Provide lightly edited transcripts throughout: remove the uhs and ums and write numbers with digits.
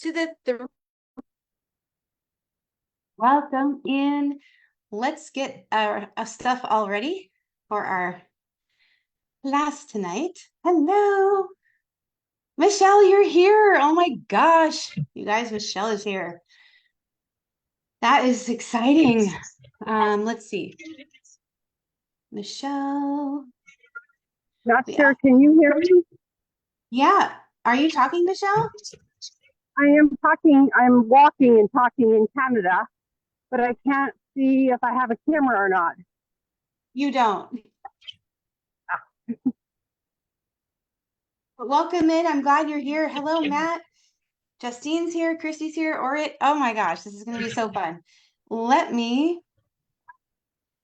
to the welcome in. Let's get our stuff all ready for our class tonight. Hello, Michelle, you're here. Oh my gosh, you guys, Michelle is here. That is exciting. Let's see, Michelle. Not Yeah, sure. Can you hear me? yeah. Are you talking, Michelle? I am talking, I'm walking and talking in Canada, but I can't see if I have a camera or not. You don't. But welcome in. I'm glad you're here. Hello, Matt. Justine's here, Christy's here, Orit. Oh my gosh, this is going to be so fun. Let me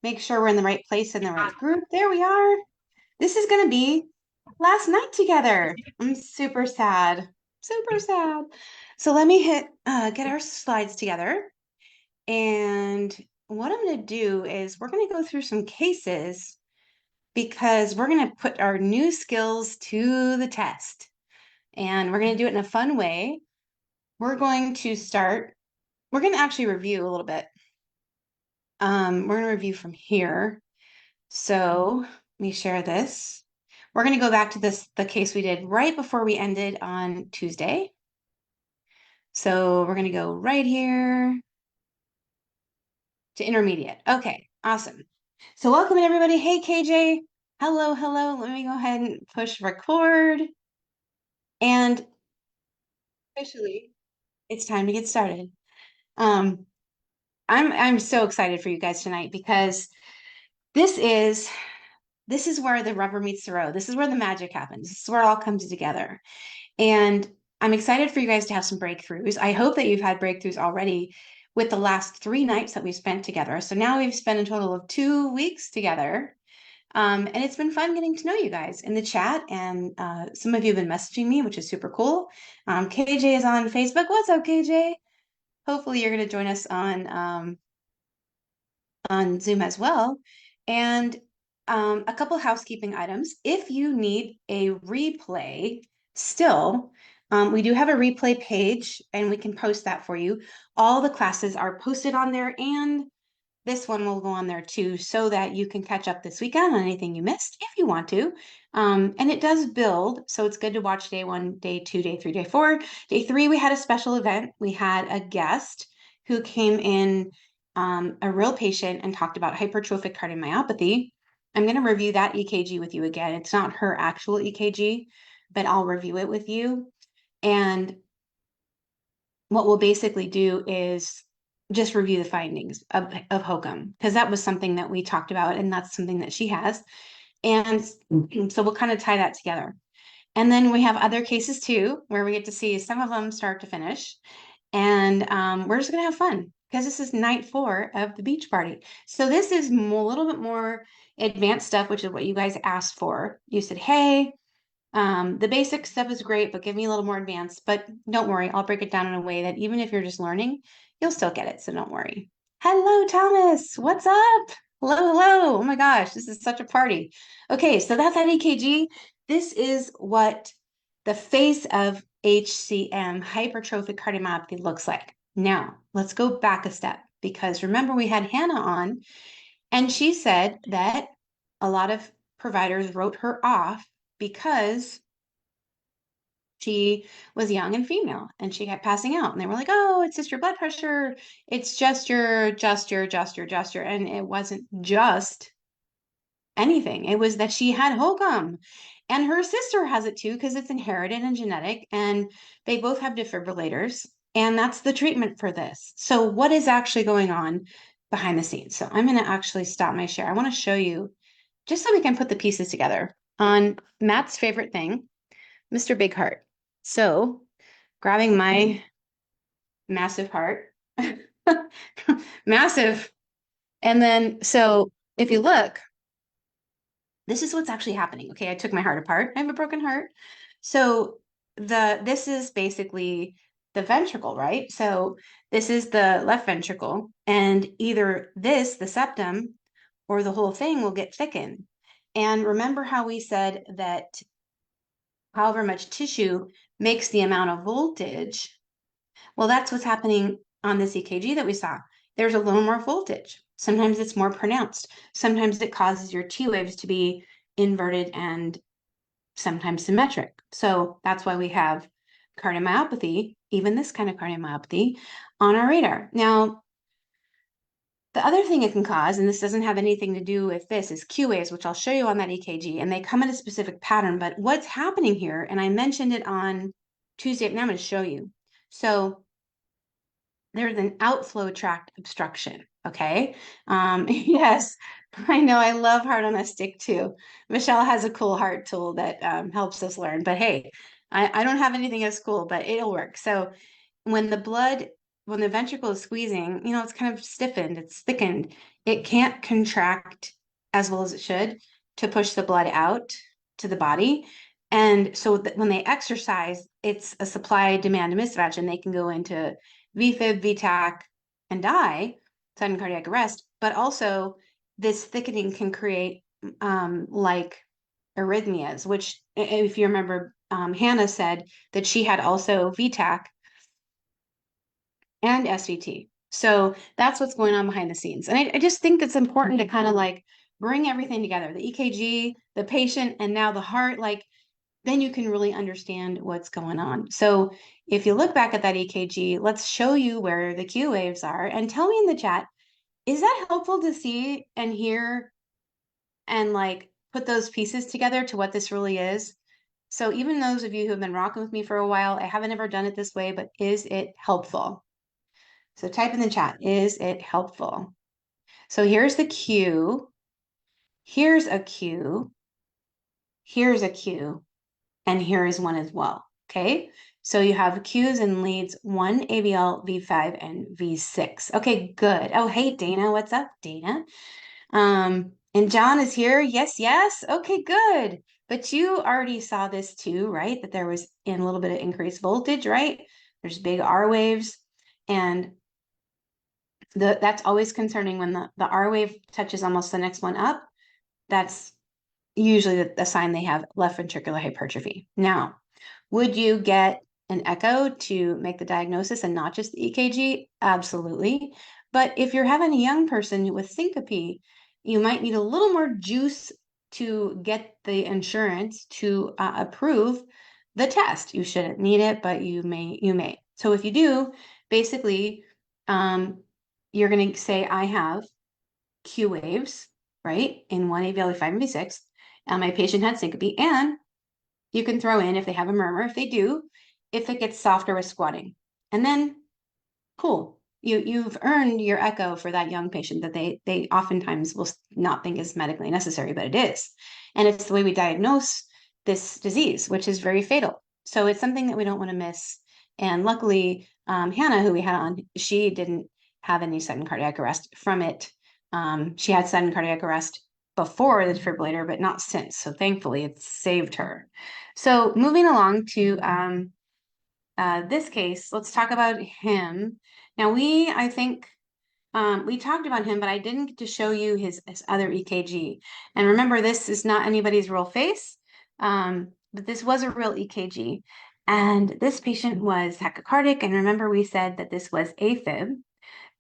make sure we're in the right place in the right group. There we are. This is going to be last night together. I'm super sad. Super sad. So let me get our slides together. And what I'm going to do is we're going to go through some cases because we're going to put our new skills to the test. And we're going to do it in a fun way. We're going to start, we're going to actually review a little bit. We're going to review from here. So let me share this. We're going to go back to the case we did right before we ended on Tuesday. So we're going to go right here to intermediate. Okay, awesome. So welcome everybody. Hey, KJ. Hello, hello. Let me go ahead and push record. And officially, it's time to get started. Um, I'm so excited for you guys tonight because this is where the rubber meets the road. This is where the magic happens. This is where it all comes together. And I'm excited for you guys to have some breakthroughs. I hope that you've had breakthroughs already with the last 3 nights that we've spent together. So now we've spent a total of 2 weeks together. And it's been fun getting to know you guys in the chat. And some of you have been messaging me, which is super cool. KJ is on Facebook. What's up, KJ? Hopefully you're going to join us on Zoom as well. And a couple housekeeping items. If you need a replay still, we do have a replay page and we can post that for you. All the classes are posted on there and this one will go on there too so that you can catch up this weekend on anything you missed if you want to. And it does build, so it's good to watch day 1, day 2, day 3, day 4. Day 3, we had a special event. We had a guest who came in, a real patient, and talked about hypertrophic cardiomyopathy. I'm going to review that EKG with you again. It's not her actual EKG, but I'll review it with you. And what we'll basically do is just review the findings of HOCM, because that was something that we talked about, and that's something that she has. And so we'll kind of tie that together. And then we have other cases too, where we get to see some of them start to finish. And we're just going to have fun because this is night 4 of the beach party. So this is a little bit more advanced stuff, which is what you guys asked for. You said, hey, the basic stuff is great, but give me a little more advanced. But don't worry, I'll break it down in a way that even if you're just learning, you'll still get it. So don't worry. Hello, Thomas. What's up? Hello, hello. Oh my gosh, this is such a party. Okay, so that's that EKG. This is what the face of HCM, hypertrophic cardiomyopathy, looks like. Now, let's go back a step because remember we had Hannah on and she said that a lot of providers wrote her off because she was young and female and she kept passing out. And they were like, oh, it's just your blood pressure. It's just your. And it wasn't just anything. It was that she had HOCM. And her sister has it too because it's inherited and genetic. And they both have defibrillators. And that's the treatment for this. So, what is actually going on behind the scenes? So, I'm going to actually stop my share. I want to show you just so we can put the pieces together on Matt's favorite thing, Mr. Big Heart. So, grabbing my massive heart, massive. And then, so if you look, this is what's actually happening. Okay, I took my heart apart. I have a broken heart. So this is basically the ventricle, right? So this is the left ventricle, and either this, the septum, or the whole thing will get thickened. And remember how we said that however much tissue makes the amount of voltage. Well, that's what's happening on this EKG that we saw. There's a little more voltage. Sometimes it's more pronounced. Sometimes it causes your T waves to be inverted and sometimes symmetric. So that's why we have cardiomyopathy, even this kind of cardiomyopathy, on our radar. Now, the other thing it can cause, and this doesn't have anything to do with this, is Q waves, which I'll show you on that EKG, and they come in a specific pattern. But what's happening here, and I mentioned it on Tuesday, and I'm going to show you. So there's an outflow tract obstruction. Okay. Yes, I know. I love heart on a stick too. Michelle has a cool heart tool that helps us learn. But hey, I don't have anything as cool, but it'll work. So when the blood, when the ventricle is squeezing, it's kind of stiffened, it's thickened. It can't contract as well as it should to push the blood out to the body. And so when they exercise, it's a supply demand mismatch, and they can go into VFib, VTAC, and die, sudden cardiac arrest. But also, this thickening can create like arrhythmias, which, if you remember, Hannah said that she had also VTAC and SVT. So that's what's going on behind the scenes. And I just think it's important to kind of like bring everything together, the EKG, the patient, and now the heart, like then you can really understand what's going on. So if you look back at that EKG, let's show you where the Q waves are and tell me in the chat, is that helpful to see and hear and like put those pieces together to what this really is? So even those of you who have been rocking with me for a while, I haven't ever done it this way, but is it helpful? So type in the chat, is it helpful? So here's the Q, here's a Q, here's a Q, and here is one as well, okay? So you have Qs and leads 1, ABL, V5, and V6. Okay, good. Oh, hey, Dana, what's up, Dana? And John is here. Yes, yes. Okay, good. But you already saw this too, right? That there was in a little bit of increased voltage, right? There's big R waves. And that's always concerning when the R wave touches almost the next one up. That's usually the sign they have left ventricular hypertrophy. Now, would you get an echo to make the diagnosis and not just the EKG? Absolutely. But if you're having a young person with syncope, you might need a little more juice to get the insurance to approve the test. You shouldn't need it, but you may. So if you do, basically, you're going to say, I have Q waves, right, in 1 AVL, 5 and V6, and my patient had syncope, and you can throw in if they have a murmur, if they do, if it gets softer with squatting. And then, cool, you've earned your echo for that young patient that they oftentimes will not think is medically necessary, but it is. And it's the way we diagnose this disease, which is very fatal. So it's something that we don't want to miss. And luckily, Hannah, who we had on, she didn't have any sudden cardiac arrest from it. She had sudden cardiac arrest before the defibrillator, but not since. So thankfully, it saved her. So moving along to this case, let's talk about him. Now, I think, we talked about him, but I didn't get to show you his other EKG. And remember, this is not anybody's real face, but this was a real EKG. And this patient was tachycardic. And remember, we said that this was AFib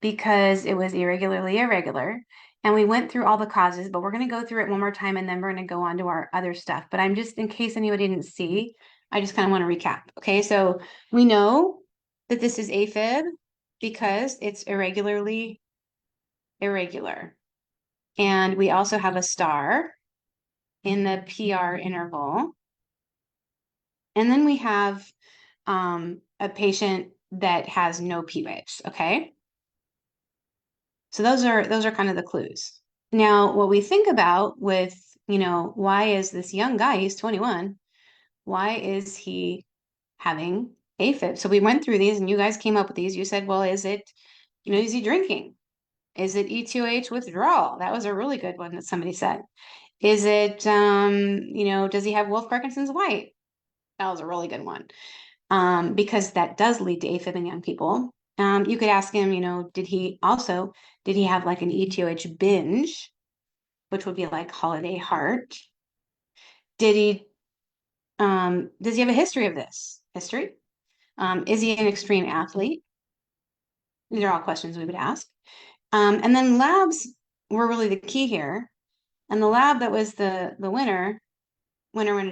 because it was irregularly irregular. And we went through all the causes, but we're going to go through it one more time and then we're going to go on to our other stuff. But I'm just, in case anybody didn't see, I just kind of want to recap. Okay, so we know that this is AFib because it's irregularly irregular. And we also have a star in the PR interval. And then we have a patient that has no P waves, okay? So those are kind of the clues. Now, what we think about with, why is this young guy, he's 21, why is he having AFib? So we went through these and you guys came up with these. You said, well, is it, is he drinking? Is it E2H withdrawal? That was a really good one that somebody said. Is it, does he have Wolff Parkinson's White? That was a really good one. Because that does lead to AFib in young people. You could ask him, did he have like an ETOH binge, which would be like holiday heart? Does he have a history of this? History? Is he an extreme athlete? These are all questions we would ask. And then labs were really the key here. And the lab that was the winner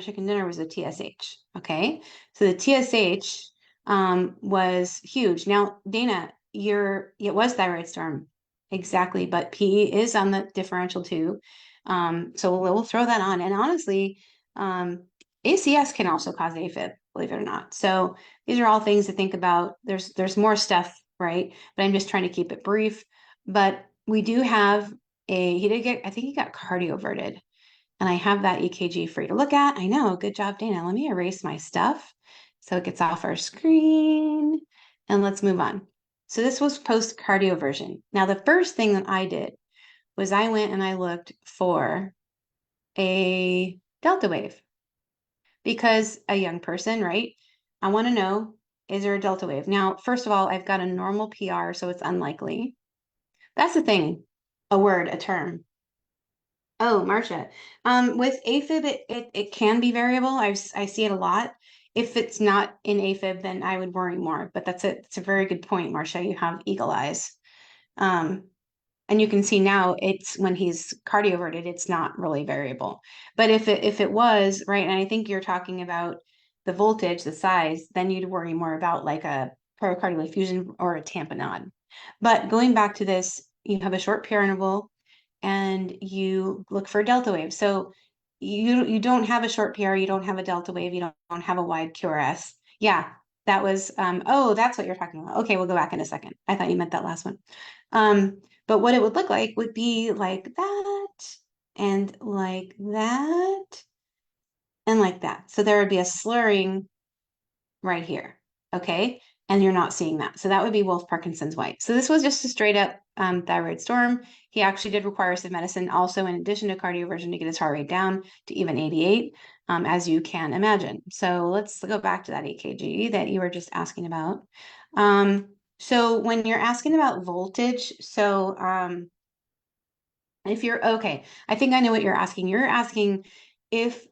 chicken dinner was the TSH. Okay. So the TSH was huge. Now, Dana, it was thyroid storm. Exactly. But PE is on the differential too. So we'll throw that on. And honestly, ACS can also cause AFib, believe it or not. So these are all things to think about. There's more stuff, right? But I'm just trying to keep it brief. But we do have he did get, I think he got cardioverted. And I have that EKG for you to look at. I know, good job, Dana. Let me erase my stuff so it gets off our screen. And let's move on. So this was post cardioversion. Now, the first thing that I did was I went and I looked for a delta wave because a young person, right? I want to know, is there a delta wave? Now, first of all, I've got a normal PR, so it's unlikely. That's the thing, a word, a term. Oh, Marcia. With AFib, it can be variable. I see it a lot. If it's not in AFib, then I would worry more. But that's it. It's a very good point, Marcia. You have eagle eyes. Um, and you can see now it's when he's cardioverted, it's not really variable. But if it was, right, and I think you're talking about the voltage, the size, then you'd worry more about like a pericardial effusion or a tamponade. But going back to this, you have a short PR interval and you look for a delta wave. So you don't have a short PR, you don't have a delta wave, you don't have a wide QRS. Yeah, that was oh, that's what you're talking about. Okay, we'll go back in a second. I thought you meant that last one. But what it would look like would be like that and like that and like that. So there would be a slurring right here. Okay. And you're not seeing that. So that would be Wolf Parkinson's White. So this was just a straight up thyroid storm. He actually did require some medicine also in addition to cardioversion to get his heart rate down to even 88, as you can imagine. So let's go back to that EKG that you were just asking about. So when you're asking about voltage, so if you're okay, I think I know what you're asking. You're asking if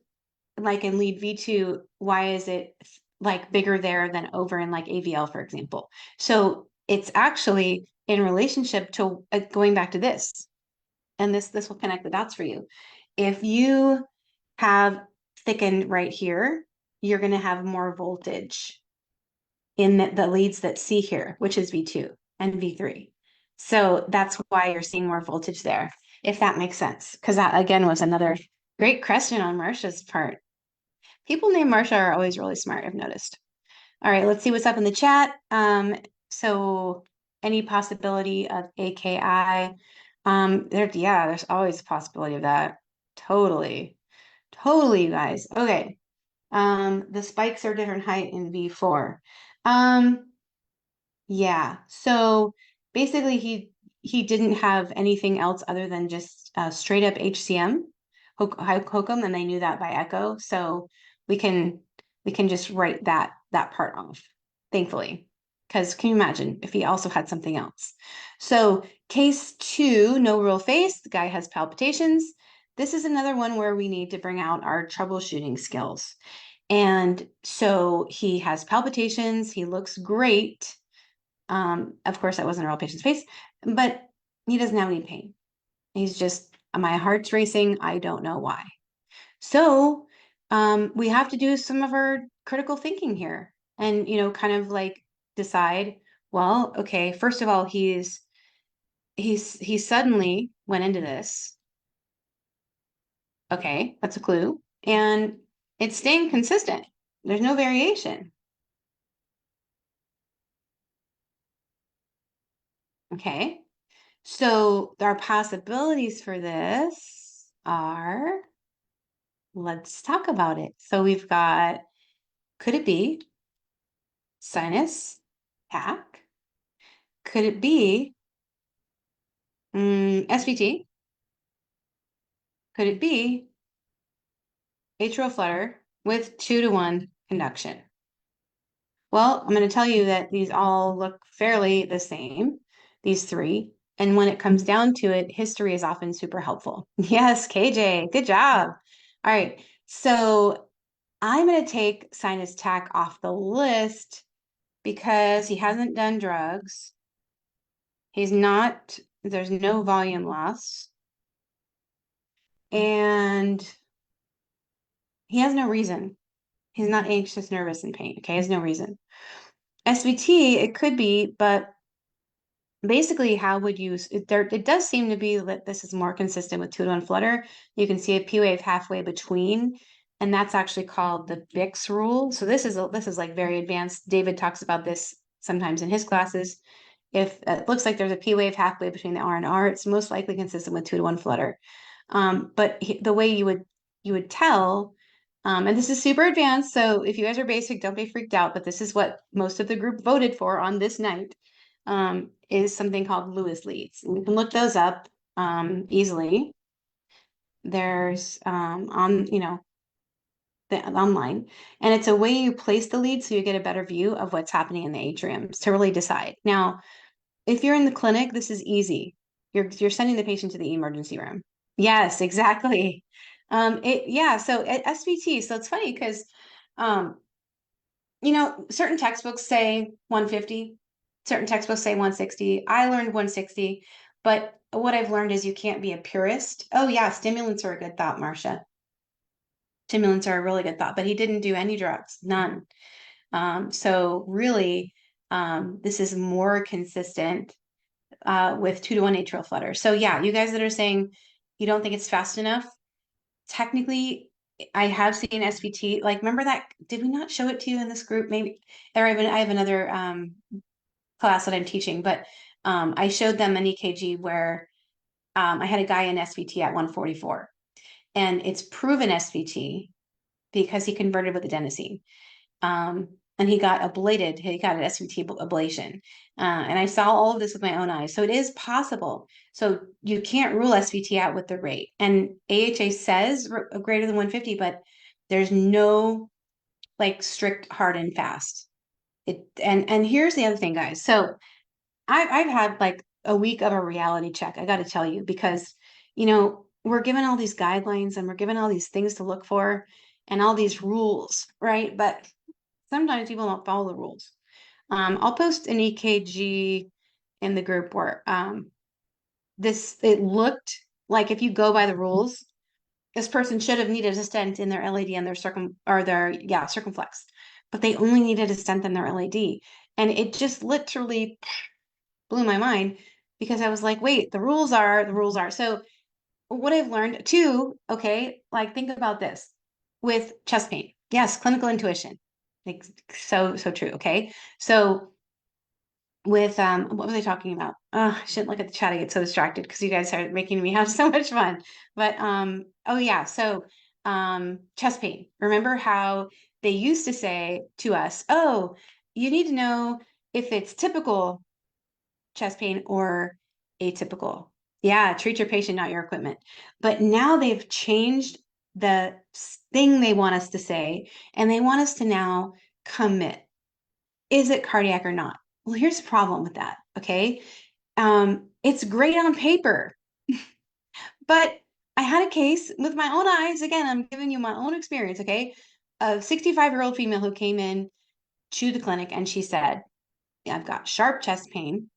like in lead V2, why is it like bigger there than over in like AVL, for example? So it's actually in relationship to going back to this, and this will connect the dots for you. If you have thickened right here, you're going to have more voltage in the leads that see here, which is V2 and V3. So that's why you're seeing more voltage there, if that makes sense. Because that again was another great question on Marcia's part. People named Marcia are always really smart, I've noticed. All right, let's see what's up in the chat. So any possibility of AKI? There's always a possibility of that. Totally. Totally, you guys. Okay. The spikes are different height in V4. Yeah. So basically he didn't have anything else other than just straight up HCM, hokum, and they knew that by echo. So we can we can just write that part off, thankfully. Because can you imagine if he also had something else? So case two, no real face, the guy has palpitations. This is another one where we need to bring out our troubleshooting skills. And so he has palpitations, he looks great. Of course, that wasn't a real patient's face, but he doesn't have any pain. He's just, my heart's racing. I don't know why. So we have to do some of our critical thinking here and, kind of like decide, well, okay, first of all, he suddenly went into this. Okay, that's a clue. And it's staying consistent. There's no variation. Okay. So our possibilities for this are, let's talk about it. So we've got, could it be sinus pack? Could it be SVT? Could it be atrial flutter with 2-to-1 conduction? Well, I'm going to tell you that these all look fairly the same, these three. And when it comes down to it, history is often super helpful. Yes, KJ, good job. All right. So I'm going to take sinus tach off the list because he hasn't done drugs. There's no volume loss. And he has no reason. He's not anxious, nervous, and pain. Okay, he has no reason. SVT, it could be, but basically how would you it does seem to be that this is more consistent with 2-to-1 flutter. You can see a P wave halfway between, and that's actually called the Bix rule. So this is like very advanced. David talks about this sometimes in his classes. If it looks like there's a P wave halfway between the R and R, it's most likely consistent with 2-to-1 flutter. But the way you would tell, and this is super advanced, so if you guys are basic, don't be freaked out, but this is what most of the group voted for on this night, is something called Lewis leads. And you can look those up easily. There's on, online, and it's a way you place the lead so you get a better view of what's happening in the atriums to really decide. Now, if you're in the clinic, this is easy. You're sending the patient to the emergency room. Yes, exactly. So at SVT, so it's funny because certain textbooks say 150, certain textbooks say 160. I learned 160, but what I've learned is you can't be a purist. Oh yeah, stimulants are a good thought, Marcia. Stimulants are a really good thought, but he didn't do any drugs, none. So really, this is more consistent with 2-to-1 atrial flutter. So yeah, you guys that are saying you don't think it's fast enough, technically, I have seen SVT. Like, remember that? Did we not show it to you in this group? Maybe, or I have another class that I'm teaching, but I showed them an EKG where I had a guy in SVT at 144, and it's proven SVT because he converted with adenosine. And he got ablated. He got an SVT ablation. And I saw all of this with my own eyes. So it is possible. So you can't rule SVT out with the rate. And AHA says greater than 150, but there's no like strict hard and fast. And here's the other thing, guys. So I've had like a week of a reality check, I got to tell you, because we're given all these guidelines and we're given all these things to look for and all these rules, right? But sometimes people don't follow the rules. I'll post an EKG in the group where it looked like if you go by the rules, this person should have needed a stent in their LAD and their circumflex, but they only needed a stent in their LAD. And it just literally blew my mind because I was like, wait, the rules are the rules are. So what I've learned too, okay, like think about this with chest pain. Yes, clinical intuition. Like so true. Okay. So with what was I talking about? Oh, I shouldn't look at the chat. I get so distracted because you guys are making me have so much fun. But oh yeah, so chest pain. Remember how they used to say to us, oh, you need to know if it's typical chest pain or atypical. Yeah, treat your patient, not your equipment. But now they've changed the thing they want us to say, and they want us to now commit. Is it cardiac or not? Well, here's the problem with that. Okay. It's great on paper, but I had a case with my own eyes. Again, I'm giving you my own experience. Okay. A 65-year-old female who came in to the clinic and she said, I've got sharp chest pain.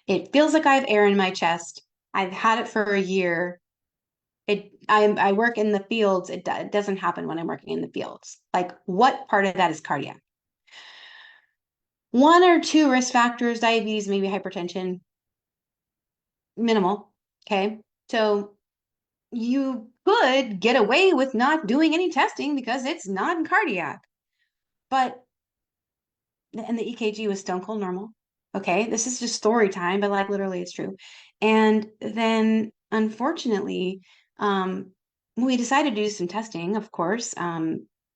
It feels like I have air in my chest. I've had it for a year. I work in the fields. It doesn't happen when I'm working in the fields. Like, what part of that is cardiac? One or two risk factors, diabetes, maybe hypertension, minimal. Okay. So you could get away with not doing any testing because it's not cardiac. And the EKG was stone cold normal. Okay. This is just story time, but like literally it's true. And then unfortunately, we decided to do some testing, of course,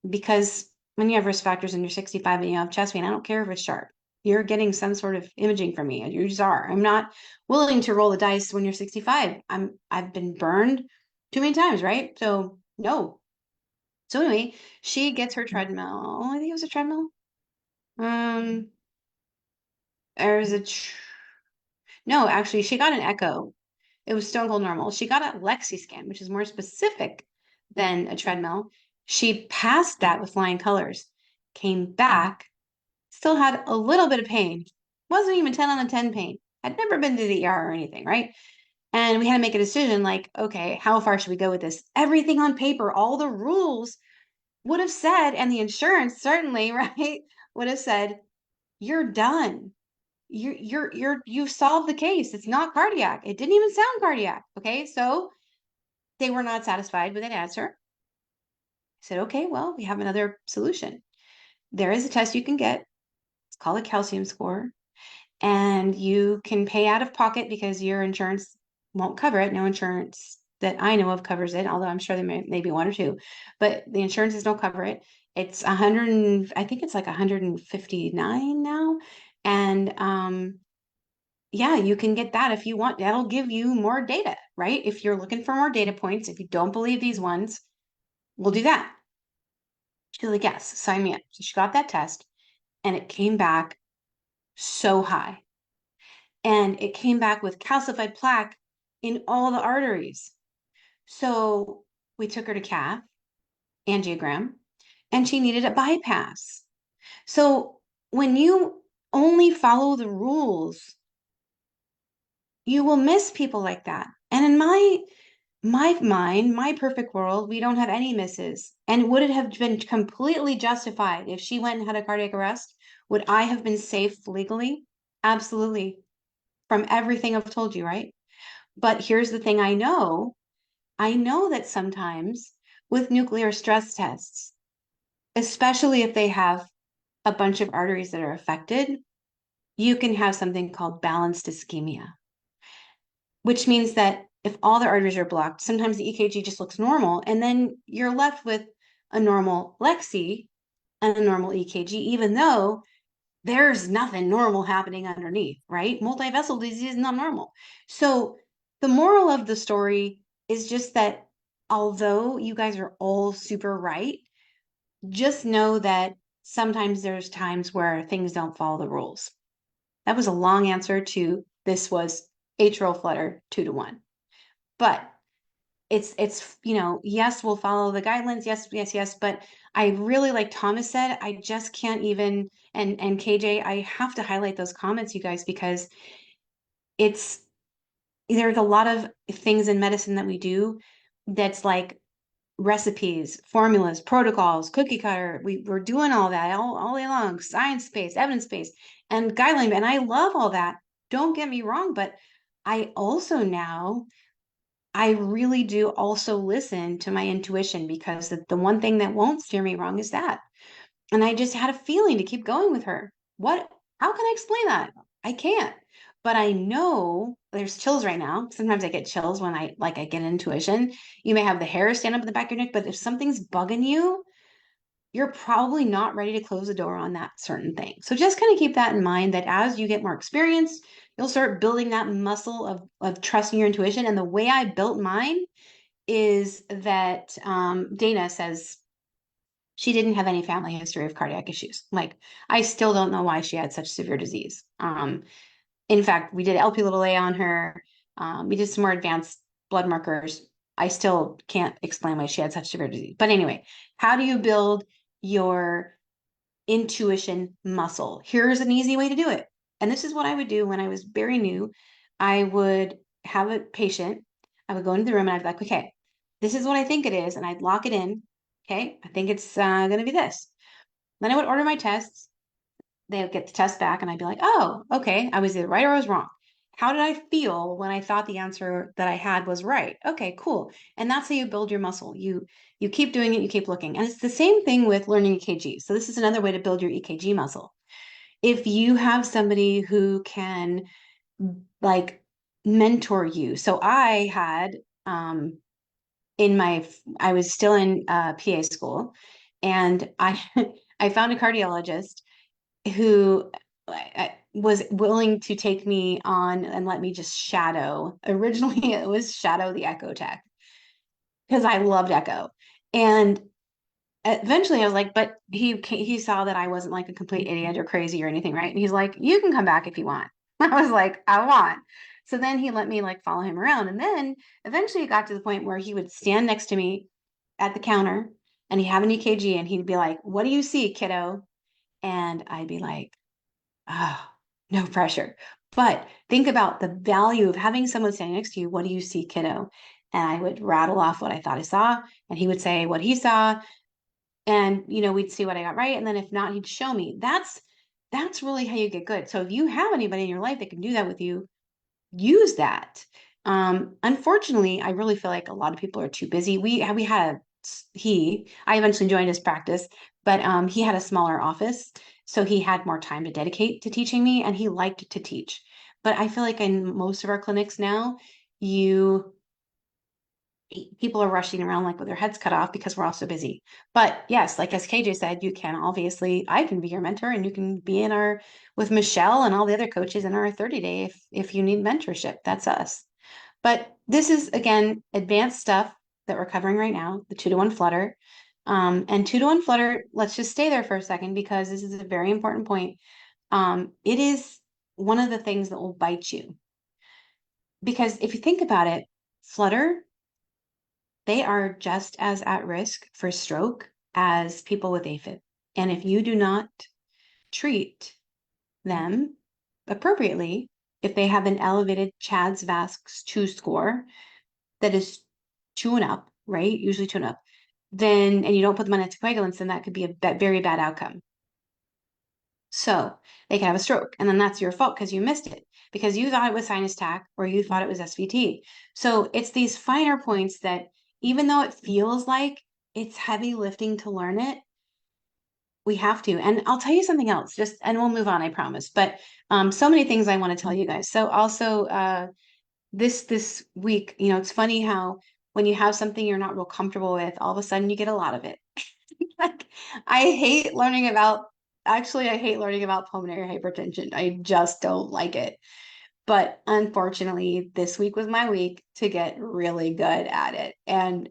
because when you have risk factors and you're 65 and you have chest pain, I don't care if it's sharp. You're getting some sort of imaging from me. You just are. I'm not willing to roll the dice when you're 65. I've been burned too many times, right? So no. So anyway, she gets her treadmill. I think it was a treadmill. There's no, actually, she got an echo. It was stone cold normal. She got a Lexi scan, which is more specific than a treadmill. She passed that with flying colors, came back still had a little bit of pain. Wasn't even 10 out of 10 pain. I'd never been to the ER or anything, right? And we had to make a decision like, okay, how far should we go with this? Everything on paper, all the rules would have said, and the insurance certainly, right, would have said, you're done. You've solved the case. It's not cardiac. It didn't even sound cardiac. Okay. So they were not satisfied with an answer. I said, okay, well, we have another solution. There is a test you can get. It's called a calcium score. And you can pay out of pocket because your insurance won't cover it. No insurance that I know of covers it, although I'm sure there may be one or two, but the insurances don't cover it. It's 100, I think it's like 159 now. And yeah, you can get that if you want. That'll give you more data, right? If you're looking for more data points, if you don't believe these ones, we'll do that. She's like, yes, sign me up. So she got that test and it came back so high. And it came back with calcified plaque in all the arteries. So we took her to cath, angiogram, and she needed a bypass. So when you only follow the rules, you will miss people like that. And in my mind, my perfect world, we don't have any misses. And would it have been completely justified if she went and had a cardiac arrest? Would I have been safe legally? Absolutely. From everything I've told you, right? But here's the thing I know that sometimes with nuclear stress tests, especially if they have a bunch of arteries that are affected, you can have something called balanced ischemia, which means that if all the arteries are blocked, sometimes the EKG just looks normal, and then you're left with a normal Lexi and a normal EKG, even though there's nothing normal happening underneath, right? Multivessel disease is not normal. So the moral of the story is just that although you guys are all super right, just know that sometimes there's times where things don't follow the rules. That was a long answer to this was atrial flutter 2-1. But it's yes, we'll follow the guidelines. Yes, yes, yes. But I really, like Thomas said, I just can't even, and KJ, I have to highlight those comments, you guys, because it's there's a lot of things in medicine that we do that's like recipes, formulas, protocols, cookie cutter. We're doing all that all day long, science-based, evidence-based, and guideline. And I love all that. Don't get me wrong, but I also now I really do also listen to my intuition because the one thing that won't steer me wrong is that. And I just had a feeling to keep going with her. What, how can I explain that? I can't. But I know there's chills right now. Sometimes I get chills when I get intuition. You may have the hair stand up in the back of your neck, but if something's bugging you, you're probably not ready to close the door on that certain thing. So just kind of keep that in mind that as you get more experience, you'll start building that muscle of trusting your intuition. And the way I built mine is that Dana says she didn't have any family history of cardiac issues. Like, I still don't know why she had such severe disease. In fact, we did LP little a on her. We did some more advanced blood markers. I still can't explain why she had such severe disease. But anyway, how do you build your intuition muscle? Here's an easy way to do it. And this is what I would do when I was very new. I would have a patient, I would go into the room and I'd be like, okay, this is what I think it is. And I'd lock it in. Okay, I think it's going to be this. Then I would order my tests. They would get the test back and I'd be like, oh, okay, I was either right or I was wrong. How did I feel when I thought the answer that I had was right? Okay, cool. And that's how you build your muscle. You keep doing it, you keep looking. And it's the same thing with learning EKG. So this is another way to build your EKG muscle. If you have somebody who can like mentor you. So I had in my I was still in PA school and I I found a cardiologist who was willing to take me on and let me just shadow. Originally, it was shadow the echo tech because I loved echo. And eventually I was like, but he saw that I wasn't like a complete idiot or crazy or anything, right? And he's like, you can come back if you want. I was like, I want. So then he let me like follow him around. And then eventually it got to the point where he would stand next to me at the counter and he'd have an EKG and he'd be like, what do you see, kiddo? And I'd be like, ah, no pressure. But think about the value of having someone standing next to you. What do you see, kiddo? And I would rattle off what I thought I saw, and he would say what he saw, and we'd see what I got right. And then if not, he'd show me. That's really how you get good. So if you have anybody in your life that can do that with you, use that. Unfortunately, I really feel like a lot of people are too busy. We had I eventually joined his practice, but he had a smaller office, so he had more time to dedicate to teaching me, and he liked to teach. But I feel like in most of our clinics now, you people are rushing around like with their heads cut off because we're all so busy. But yes, like as KJ said, you can obviously, I can be your mentor, and you can be in our with Michelle and all the other coaches in our 30-day if you need mentorship. That's us. But this is again advanced stuff that we're covering right now, the 2-to-1 flutter. And 2-to-1 flutter, let's just stay there for a second because this is a very important point. It is one of the things that will bite you. Because if you think about it, flutter, they are just as at risk for stroke as people with AFib. And if you do not treat them appropriately, if they have an elevated CHA2DS2-VASc 2 score that is 2 and up, right? Usually 2 and up, then, and you don't put them on anticoagulants, then that could be a very bad outcome. So they can have a stroke, and then that's your fault because you missed it, because you thought it was sinus tach or you thought it was SVT. So it's these finer points that even though it feels like it's heavy lifting to learn it, we have to. And I'll tell you something else, just and we'll move on, I promise. But so many things I want to tell you guys. So also this week, it's funny how when you have something you're not real comfortable with, all of a sudden you get a lot of it. Like I hate learning about actually I hate learning about pulmonary hypertension. I just don't like it. But unfortunately, this week was my week to get really good at it. And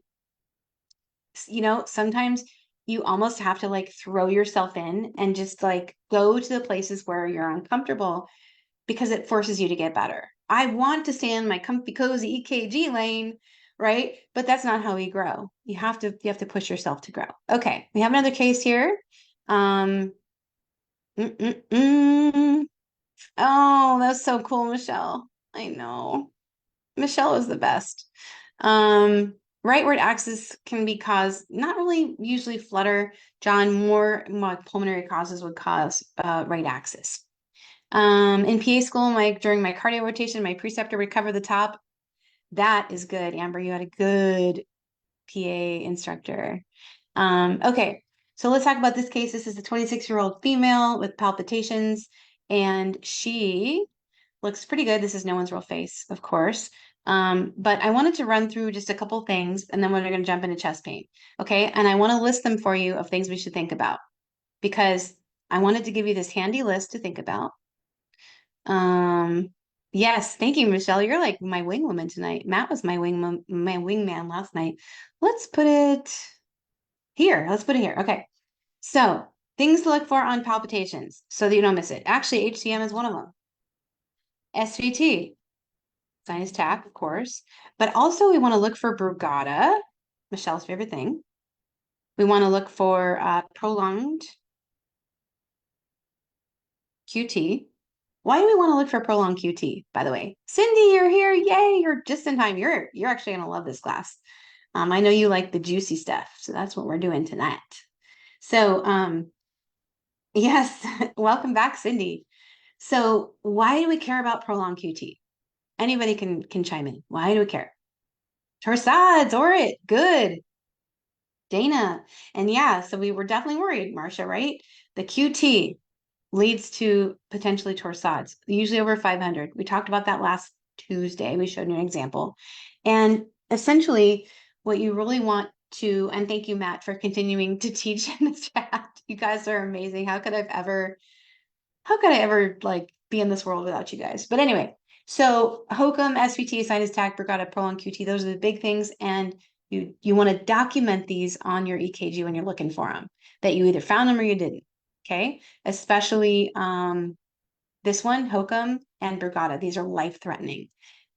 sometimes you almost have to like throw yourself in and just like go to the places where you're uncomfortable because it forces you to get better. I want to stay in my comfy cozy EKG lane, right? But that's not how we grow. You have to push yourself to grow. Okay, we have another case here. Um, mm, mm, mm. Oh, that's so cool, Michelle. I know. Michelle is the best. Rightward axis can be caused, not really usually flutter. John, more pulmonary causes would cause right axis. In PA school, during my cardio rotation, my preceptor would cover the top. That is good, Amber. You had a good PA instructor. Okay, so let's talk about this case. This is a 26-year-old female with palpitations, and she looks pretty good. This is no one's real face, of course. But I wanted to run through just a couple things, and then we're going to jump into chest pain. Okay, and I want to list them for you of things we should think about because I wanted to give you this handy list to think about. Yes, thank you, Michelle. You're like my wing woman tonight. Matt was my wingman last night. Let's put it here. Let's put it here. Okay. So things to look for on palpitations so that you don't miss it. Actually, HCM is one of them. SVT, sinus tach, of course, but also we want to look for Brugada, Michelle's favorite thing. We want to look for prolonged QT. Why do we want to look for prolonged QT, by the way? Cindy, you're here. Yay, you're just in time. You're actually going to love this class. I know you like the juicy stuff, so that's what we're doing tonight. So, yes, welcome back, Cindy. So, why do we care about prolonged QT? Anybody can chime in. Why do we care? Torsades, or it good. Dana. And yeah, so we were definitely worried, Marcia, right? The QT leads to potentially torsades, usually over 500. We talked about that last Tuesday. We showed you an example. And essentially, what you really want to, and thank you, Matt, for continuing to teach in the chat. You guys are amazing. How could I ever like be in this world without you guys? But anyway, so HOCM, SVT, sinus tach, Brugada, prolonged QT, those are the big things. And you want to document these on your EKG when you're looking for them, that you either found them or you didn't. Okay. Especially this one, HOCM and Brugada. These are life-threatening.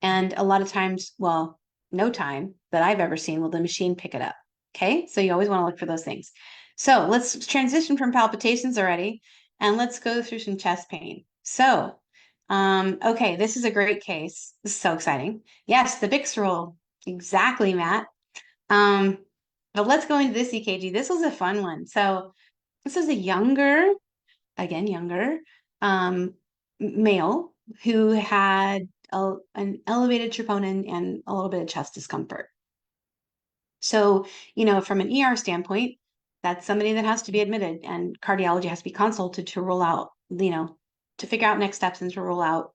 And a lot of times, well, no time that I've ever seen will the machine pick it up. Okay. So you always want to look for those things. So let's transition from palpitations already. and let's go through some chest pain. So, okay, this is a great case. This is so exciting. Yes, the Bix rule. Exactly, Matt. Um, but let's go into this EKG. This was a fun one. So this is a younger, again, younger, male who had an elevated troponin and a little bit of chest discomfort. So, from an ER standpoint, that's somebody that has to be admitted, and cardiology has to be consulted to rule out, to figure out next steps and to rule out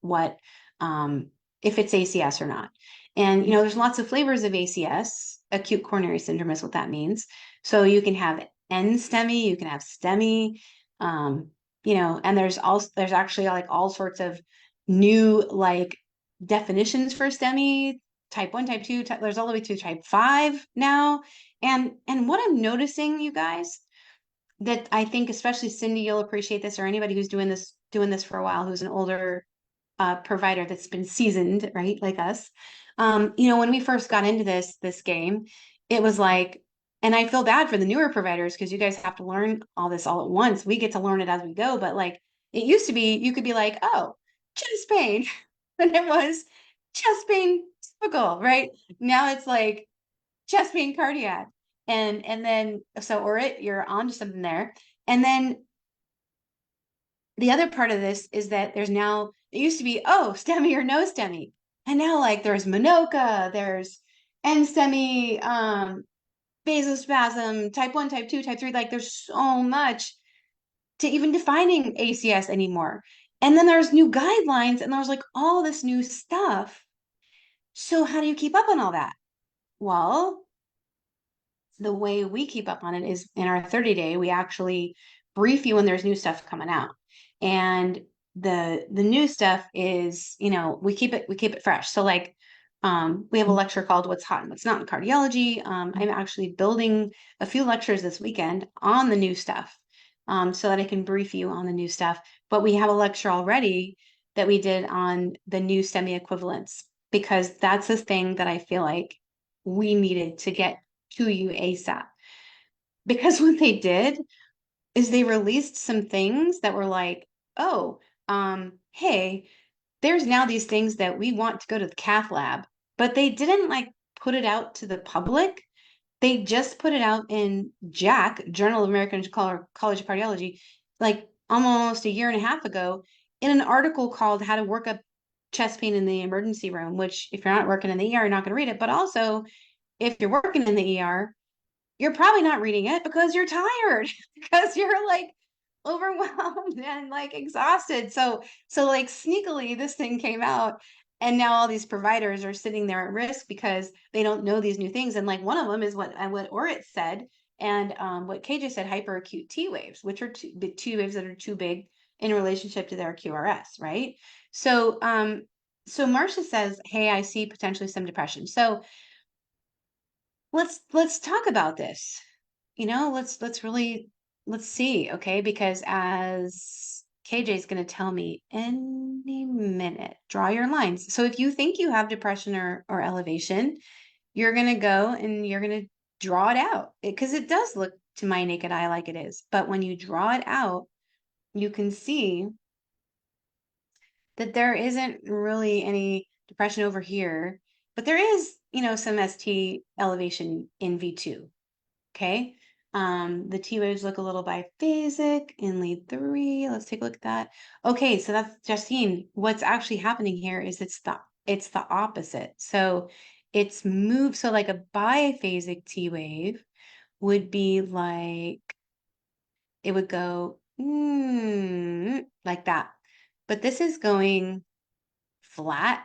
if it's ACS or not. And, there's lots of flavors of ACS. Acute coronary syndrome is what that means. So you can have NSTEMI, you can have STEMI, and there's actually like all sorts of new like definitions for STEMI, type 1, type 2, there's all the way to type 5 now. And what I'm noticing, you guys, that I think especially Cindy, you'll appreciate this, or anybody who's doing this for a while, who's an older provider that's been seasoned, right, like us. When we first got into this game, it was like, and I feel bad for the newer providers because you guys have to learn all this all at once. We get to learn it as we go, but like it used to be, you could be like, oh, chest pain, and it was chest pain typical, right? Now it's like chest pain cardiac, and then or you're on to something there, and then the other part of this is that there's now, it used to be, oh, STEMI or no STEMI. And now like there's Minoka, there's NSTEMI, vasospasm, type 1, type 2, type 3. Like there's so much to even defining ACS anymore. And then there's new guidelines and there's like all this new stuff. So how do you keep up on all that? Well, the way we keep up on it is in our 30-day, we actually brief you when there's new stuff coming out. And the new stuff is, we keep it fresh. So like we have a lecture called What's Hot and What's Not in Cardiology. I'm actually building a few lectures this weekend on the new stuff, so that I can brief you on the new stuff. But we have a lecture already that we did on the new STEMI equivalents, because that's a thing that I feel like we needed to get to you ASAP. Because what they did is they released some things that were like, oh, hey, there's now these things that we want to go to the cath lab, but they didn't like put it out to the public. They just put it out in JAC, Journal of American College of Cardiology, like almost a year and a half ago, in an article called How to Work Up Chest Pain in the Emergency Room, which if you're not working in the ER, you're not going to read it. But also, if you're working in the ER, you're probably not reading it because you're tired, because you're like overwhelmed and like exhausted. So like sneakily this thing came out, and now all these providers are sitting there at risk because they don't know these new things. And like one of them is what Orit said, and what KJ said, hyperacute T waves, which are T waves that are too big in relationship to their QRS, right? So Marcia says, hey, I see potentially some depression. So let's talk about this. Let's see, okay? Because as KJ is going to tell me any minute, draw your lines. So if you think you have depression or elevation, you're going to go and you're going to draw it out, because it does look to my naked eye like it is. But when you draw it out, you can see that there isn't really any depression over here, but there is, some ST elevation in V2. Okay. The T waves look a little biphasic in lead 3. Let's take a look at that. Okay, so that's Justine. What's actually happening here is it's the opposite. So it's moved. So like a biphasic T wave would be like, it would go like that. But this is going flat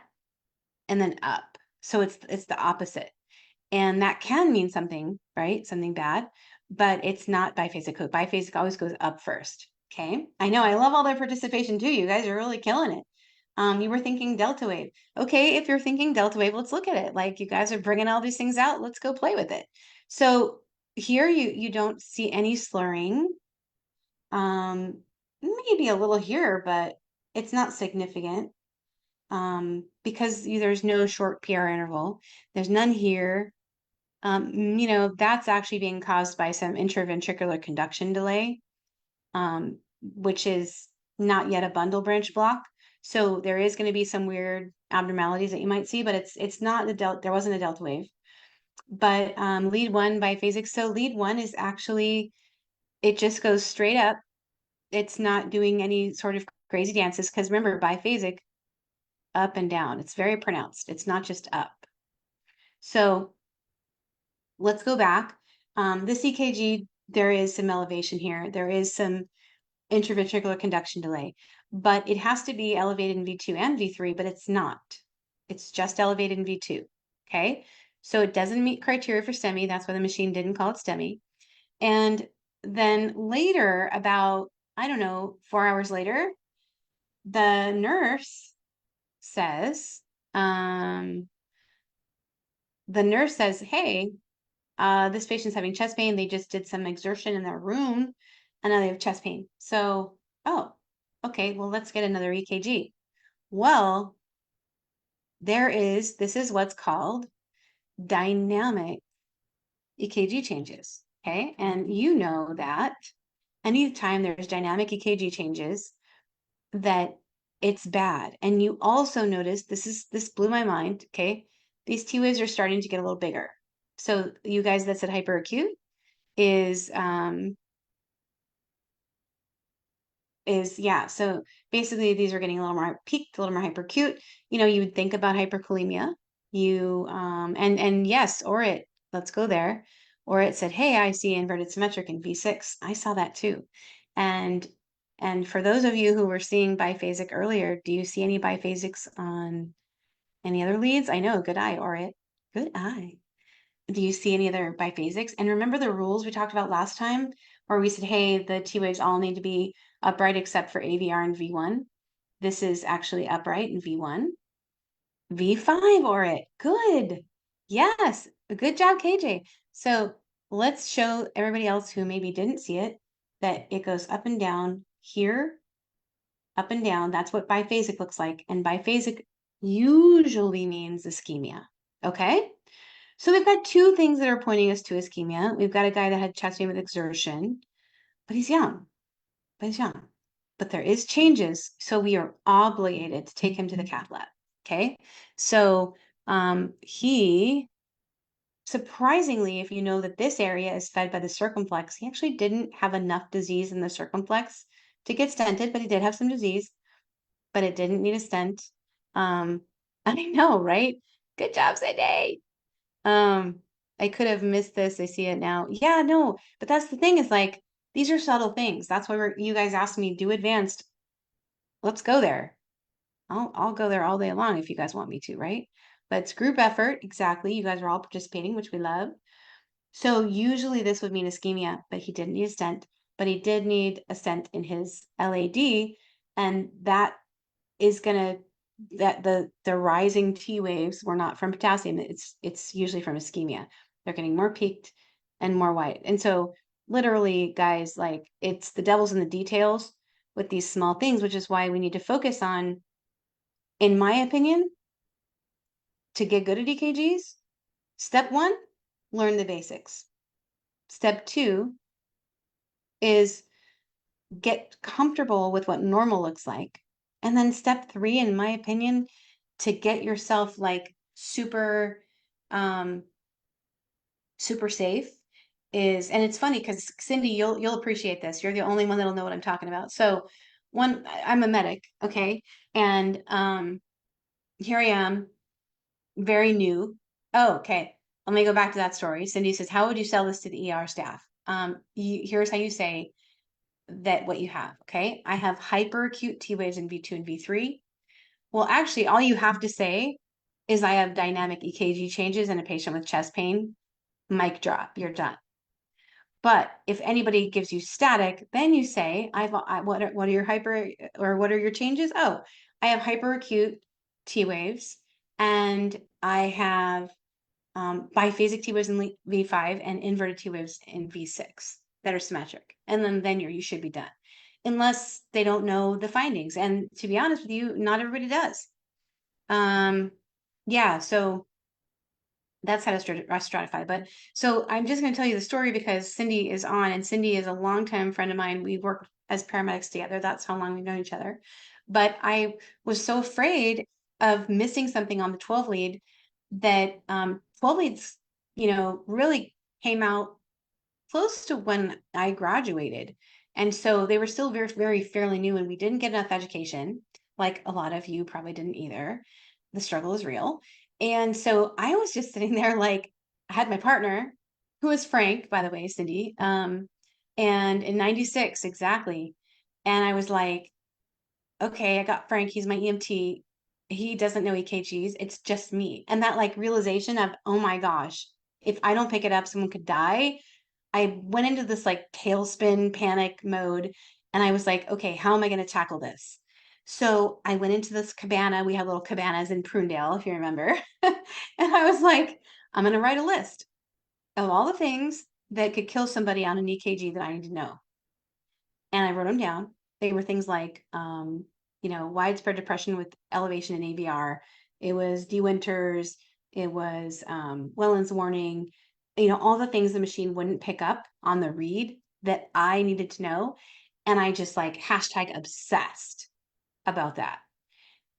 and then up. So it's the opposite. And that can mean something, right? Something bad, but it's not biphasic. Biphasic always goes up first. Okay. I know, I love all their participation too. You guys are really killing it. You were thinking delta wave. Okay, if you're thinking delta wave, let's look at it. Like you guys are bringing all these things out. Let's go play with it. So here you don't see any slurring. Maybe a little here, but it's not significant. Because there's no short PR interval. There's none here. That's actually being caused by some intraventricular conduction delay. which is not yet a bundle branch block. So there is going to be some weird abnormalities that you might see, but it's not the delta. There wasn't a delta wave, but lead one biphasic. So lead one is actually, it just goes straight up. It's not doing any sort of crazy dances because remember, biphasic, up and down. It's very pronounced. It's not just up. So let's go back. This EKG, there is some elevation here. There is some intraventricular conduction delay, but it has to be elevated in V2 and V3, but it's not. It's just elevated in V2. Okay. So it doesn't meet criteria for STEMI. That's why the machine didn't call it STEMI. And then later, about, I don't know, 4 hours later, the nurse says, hey, this patient's having chest pain. They just did some exertion in their room and now they have chest pain. So, oh, okay, well, let's get another EKG. Well, this is what's called dynamic EKG changes. Okay. And you know that anytime there's dynamic EKG changes, that it's bad. And you also notice this blew my mind. Okay. These T waves are starting to get a little bigger. So you guys that said hyperacute is yeah. So basically these are getting a little more peaked, a little more hyperacute. You know, you would think about hyperkalemia. You and yes, or it, let's go there. Or it said, hey, I see inverted symmetric in V6. I saw that too. And and for those of you who were seeing biphasic earlier, do you see any biphasics on any other leads? I know, good eye, or it. Good eye. Do you see any other biphasics? And remember the rules we talked about last time where we said, hey, the T waves all need to be upright except for AVR and V1. This is actually upright in V1. V5 or it. Good. Yes. Good job, KJ. So let's show everybody else who maybe didn't see it that it goes up and down here, up and down. That's what biphasic looks like. And biphasic usually means ischemia. Okay. So we've got two things that are pointing us to ischemia. We've got a guy that had chest pain with exertion, but he's young. But there is changes, so we are obligated to take him to the cath lab. Okay, so he surprisingly, if you know that this area is fed by the circumflex, he actually didn't have enough disease in the circumflex to get stented, but he did have some disease, but it didn't need a stent. I know, right? Good job, Cindy. Um, I could have missed this. I see it now. Yeah, no, but that's the thing is like these are subtle things. That's why you guys asked me do advanced. Let's go there. I'll go there all day long if you guys want me to, right? But it's group effort, exactly. You guys are all participating, which we love. So usually this would mean ischemia, but he didn't need a stent, but he did need a stent in his LAD, and that is gonna that the rising T waves were not from potassium. It's usually from ischemia. They're getting more peaked and more white. And so literally, guys, like it's the devil's in the details with these small things, which is why we need to focus on, in my opinion, to get good at EKGs. Step one, learn the basics. Step two is get comfortable with what normal looks like. And then step three, in my opinion, to get yourself like super super safe is, and it's funny because Cindy, you'll appreciate this. You're the only one that'll know what I'm talking about. So I'm a medic, okay? And here I am, very new. Oh, okay. Let me go back to that story. Cindy says, how would you sell this to the ER staff? Here's how you say that what you have, okay? I have hyperacute T waves in V2 and V3. Well, actually, all you have to say is I have dynamic EKG changes in a patient with chest pain. Mic drop, you're done. But if anybody gives you static, then you say, what are your what are your changes? Oh, I have hyperacute T waves and I have biphasic T waves in V5 and inverted T waves in V6 that are symmetric. And then you should be done. Unless they don't know the findings. And to be honest with you, not everybody does. Yeah, so that's how to stratify. But so I'm just going to tell you the story because Cindy is on, and Cindy is a longtime friend of mine. We worked as paramedics together. That's how long we've known each other. But I was so afraid of missing something on the 12 lead that 12 leads, really came out close to when I graduated. And so they were still very, very fairly new, and we didn't get enough education, like a lot of you probably didn't either. The struggle is real. And so I was just sitting there like, I had my partner, who is Frank, by the way, Cindy, and in 96, exactly. And I was like, okay, I got Frank, he's my EMT. He doesn't know EKGs. It's just me. And that like realization of, oh my gosh, if I don't pick it up, someone could die. I went into this like tailspin panic mode, and I was like, okay, how am I going to tackle this? So I went into this cabana. We had little cabanas in Prunedale, if you remember. And I was like, I'm going to write a list of all the things that could kill somebody on an EKG that I need to know. And I wrote them down. They were things like, widespread depression with elevation in ABR. It was de-winters. It was Wellens warning. All the things the machine wouldn't pick up on the read that I needed to know. And I just like hashtag obsessed about that.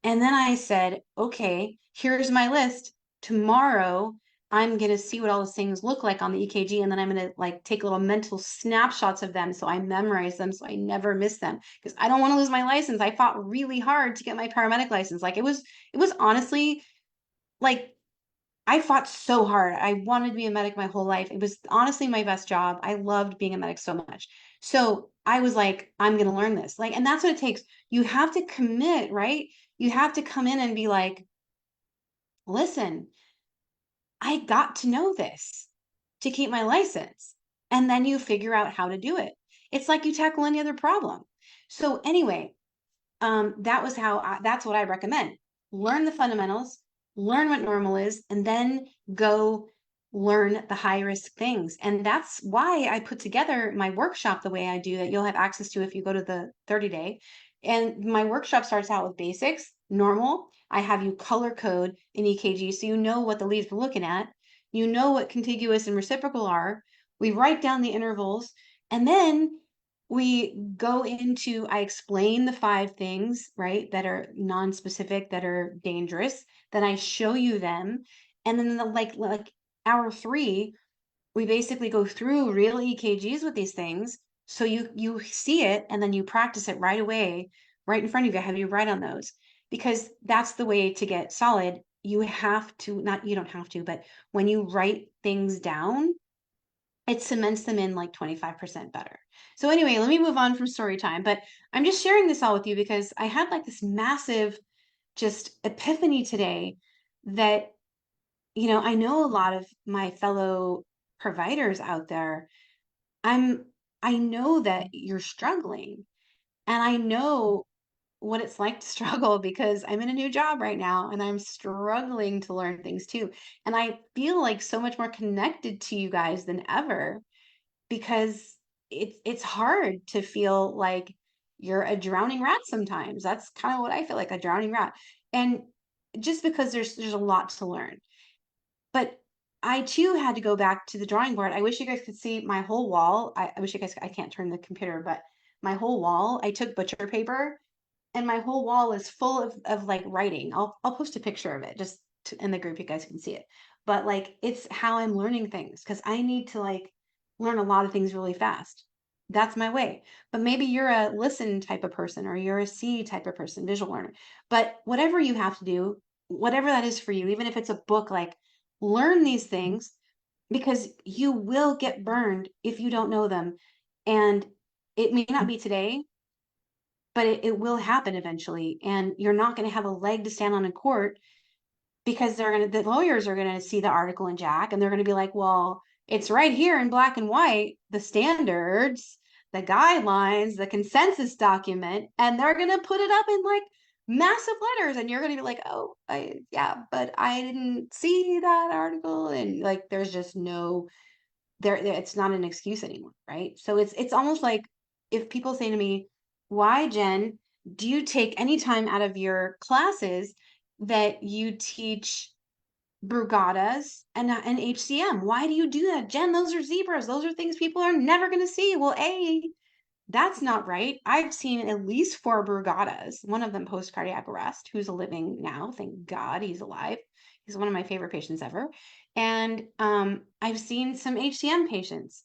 And then I said, okay, here's my list. Tomorrow, I'm going to see what all those things look like on the EKG. And then I'm going to like take little mental snapshots of them. So I memorize them so I never miss them, because I don't want to lose my license. I fought really hard to get my paramedic license. Like it was honestly like, I fought so hard. I wanted to be a medic my whole life. It was honestly my best job. I loved being a medic so much. So I was like, I'm going to learn this. Like, and that's what it takes. You have to commit, right? You have to come in and be like, listen, I got to know this to keep my license. And then you figure out how to do it. It's like you tackle any other problem. So anyway, that's what I recommend. Learn the fundamentals, learn what normal is, and then go learn the high risk things. And that's why I put together my workshop the way I do, that you'll have access to if you go to the 30-day. And my workshop starts out with basics, normal. I have you color code in EKG so you know what the leads we're looking at. You know what contiguous and reciprocal are. We write down the intervals, and then we go into, I explain the 5 things, right, that are non-specific, that are dangerous. Then I show you them. And then like hour 3, we basically go through real EKGs with these things. So you see it, and then you practice it right away, right in front of you, have you write on those, because that's the way to get solid. You have to, not, you don't have to, but when you write things down, it cements them in like 25% better. So anyway, let me move on from story time, but I'm just sharing this all with you because I had like this massive just epiphany today that, I know a lot of my fellow providers out there. I know that you're struggling, and I know what it's like to struggle because I'm in a new job right now and I'm struggling to learn things too. And I feel like so much more connected to you guys than ever, because it's hard to feel like you're a drowning rat sometimes. That's kind of what I feel like, a drowning rat. And just because there's a lot to learn. But I too had to go back to the drawing board. I wish you guys could see my whole wall. I wish you guys, I can't turn the computer, but my whole wall, I took butcher paper, and my whole wall is full of like writing. I'll post a picture of it just in the group, you guys can see it. But like, it's how I'm learning things, because I need to like learn a lot of things really fast. That's my way. But maybe you're a listen type of person, or you're a see type of person, visual learner. But whatever you have to do, whatever that is for you, even if it's a book, like learn these things, because you will get burned if you don't know them. And it may not be today, but it will happen eventually. And you're not going to have a leg to stand on in court, because the lawyers are going to see the article in Jack, and they're going to be like, well, it's right here in black and white, the standards, the guidelines, the consensus document, and they're going to put it up in like massive letters, and you're going to be like, oh, yeah, but I didn't see that article. And like, there's just no, it's not an excuse anymore, right? So it's almost like, if people say to me, why, Jen, do you take any time out of your classes that you teach brugadas and HCM? Why do you do that, Jen? Those are zebras. Those are things people are never going to see. Well, A, That's not right. I've seen at least 4 Brugadas, one of them post cardiac arrest, who's living now. Thank God he's alive. He's one of my favorite patients ever. And I've seen some HCM patients.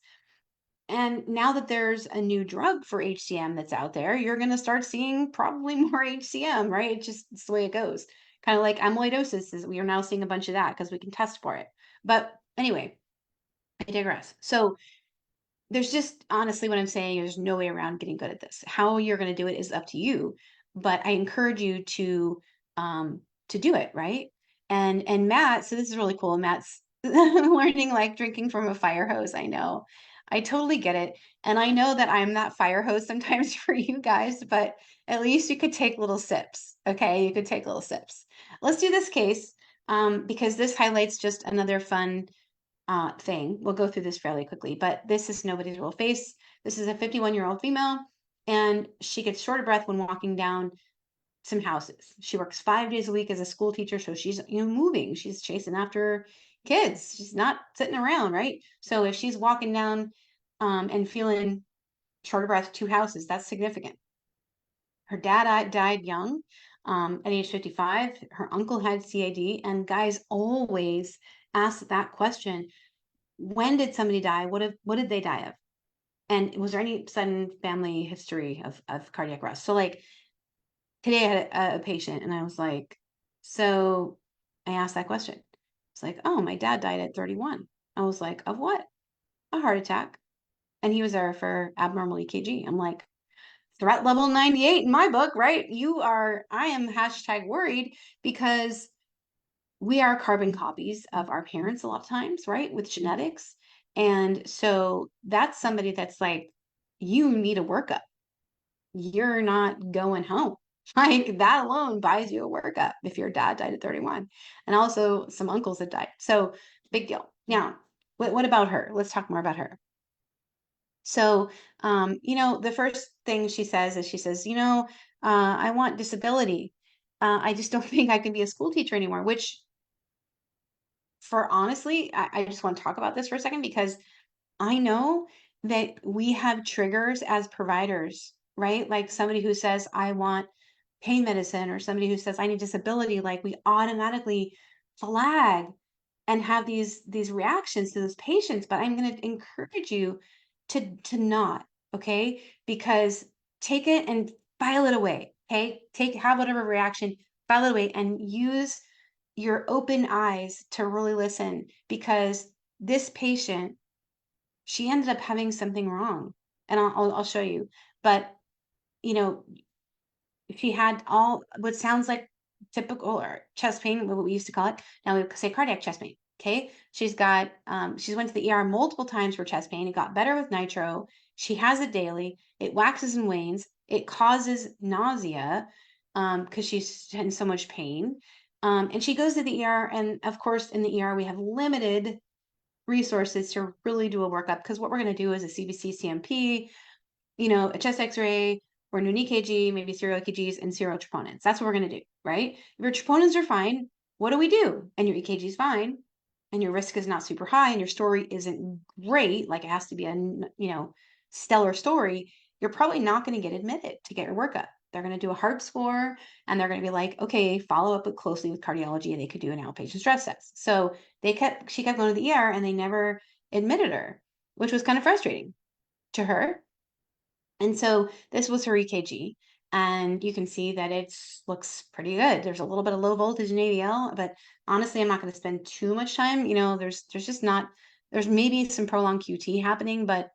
And now that there's a new drug for HCM that's out there, you're going to start seeing probably more HCM, right? It's the way it goes. Kind of like amyloidosis is we are now seeing a bunch of that because we can test for it. But anyway, I digress. So there's just honestly what I'm saying, there's no way around getting good at this. How you're going to do it is up to you, but I encourage you to do it, right? And Matt, so this is really cool. Matt's learning like drinking from a fire hose. I know. I totally get it. And I know that I'm that fire hose sometimes for you guys, but at least you could take little sips. Okay, you could take little sips. Let's do this case because this highlights just another fun thing. We'll go through this fairly quickly, but this is nobody's real face. This is a 51-year-old female, and she gets short of breath when walking down some houses. She works 5 days a week as a school teacher, so she's moving. She's chasing after kids. She's not sitting around, right? So if she's walking down and feeling short of breath, 2 houses, that's significant. Her dad died young at age 55. Her uncle had CAD, and guys always ask that question: when did somebody die? What did they die of? And was there any sudden family history of cardiac arrest? So like today I had a patient and I was like, so I asked that question. It's like, oh, my dad died at 31. I was like, of what? A heart attack. And he was there for abnormal EKG. I'm like, threat level 98 in my book, right? I am hashtag worried because we are carbon copies of our parents a lot of times, right? With genetics. And so that's somebody that's like, you need a workup. You're not going home. Like that alone buys you a workup if your dad died at 31. And also some uncles that died. So big deal. Now, what about her? Let's talk more about her. So, the first thing she says is she says, I want disability. I just don't think I can be a school teacher anymore, which for honestly, I just want to talk about this for a second because I know that we have triggers as providers, right? Like somebody who says, I want pain medicine, or somebody who says, I need disability, like we automatically flag and have these reactions to those patients. But I'm going to encourage you to not, okay? Because take it and file it away, okay? Have whatever reaction, file it away, and use your open eyes to really listen because this patient, she ended up having something wrong, and I'll show you. But you know, she had all what sounds like typical or chest pain, what we used to call it. Now we say cardiac chest pain. Okay, she's went to the ER multiple times for chest pain. It got better with nitro. She has it daily. It waxes and wanes. It causes nausea because she's in so much pain. And she goes to the ER, and of course, in the ER we have limited resources to really do a workup because what we're going to do is a CBC CMP, a chest x-ray or an EKG, maybe serial EKGs and serial troponins. That's what we're going to do, right? If your troponins are fine, what do we do? And your EKG is fine and your risk is not super high and your story isn't great, like it has to be a, stellar story, you're probably not going to get admitted to get your workup. They're going to do a heart score and they're going to be like, okay, follow up closely with cardiology. And they could do an outpatient stress test. So she kept going to the ER and they never admitted her, which was kind of frustrating to her. And so this was her EKG. And you can see that it looks pretty good. There's a little bit of low voltage in AVL, but honestly, I'm not going to spend too much time. There's just not, there's maybe some prolonged QT happening, but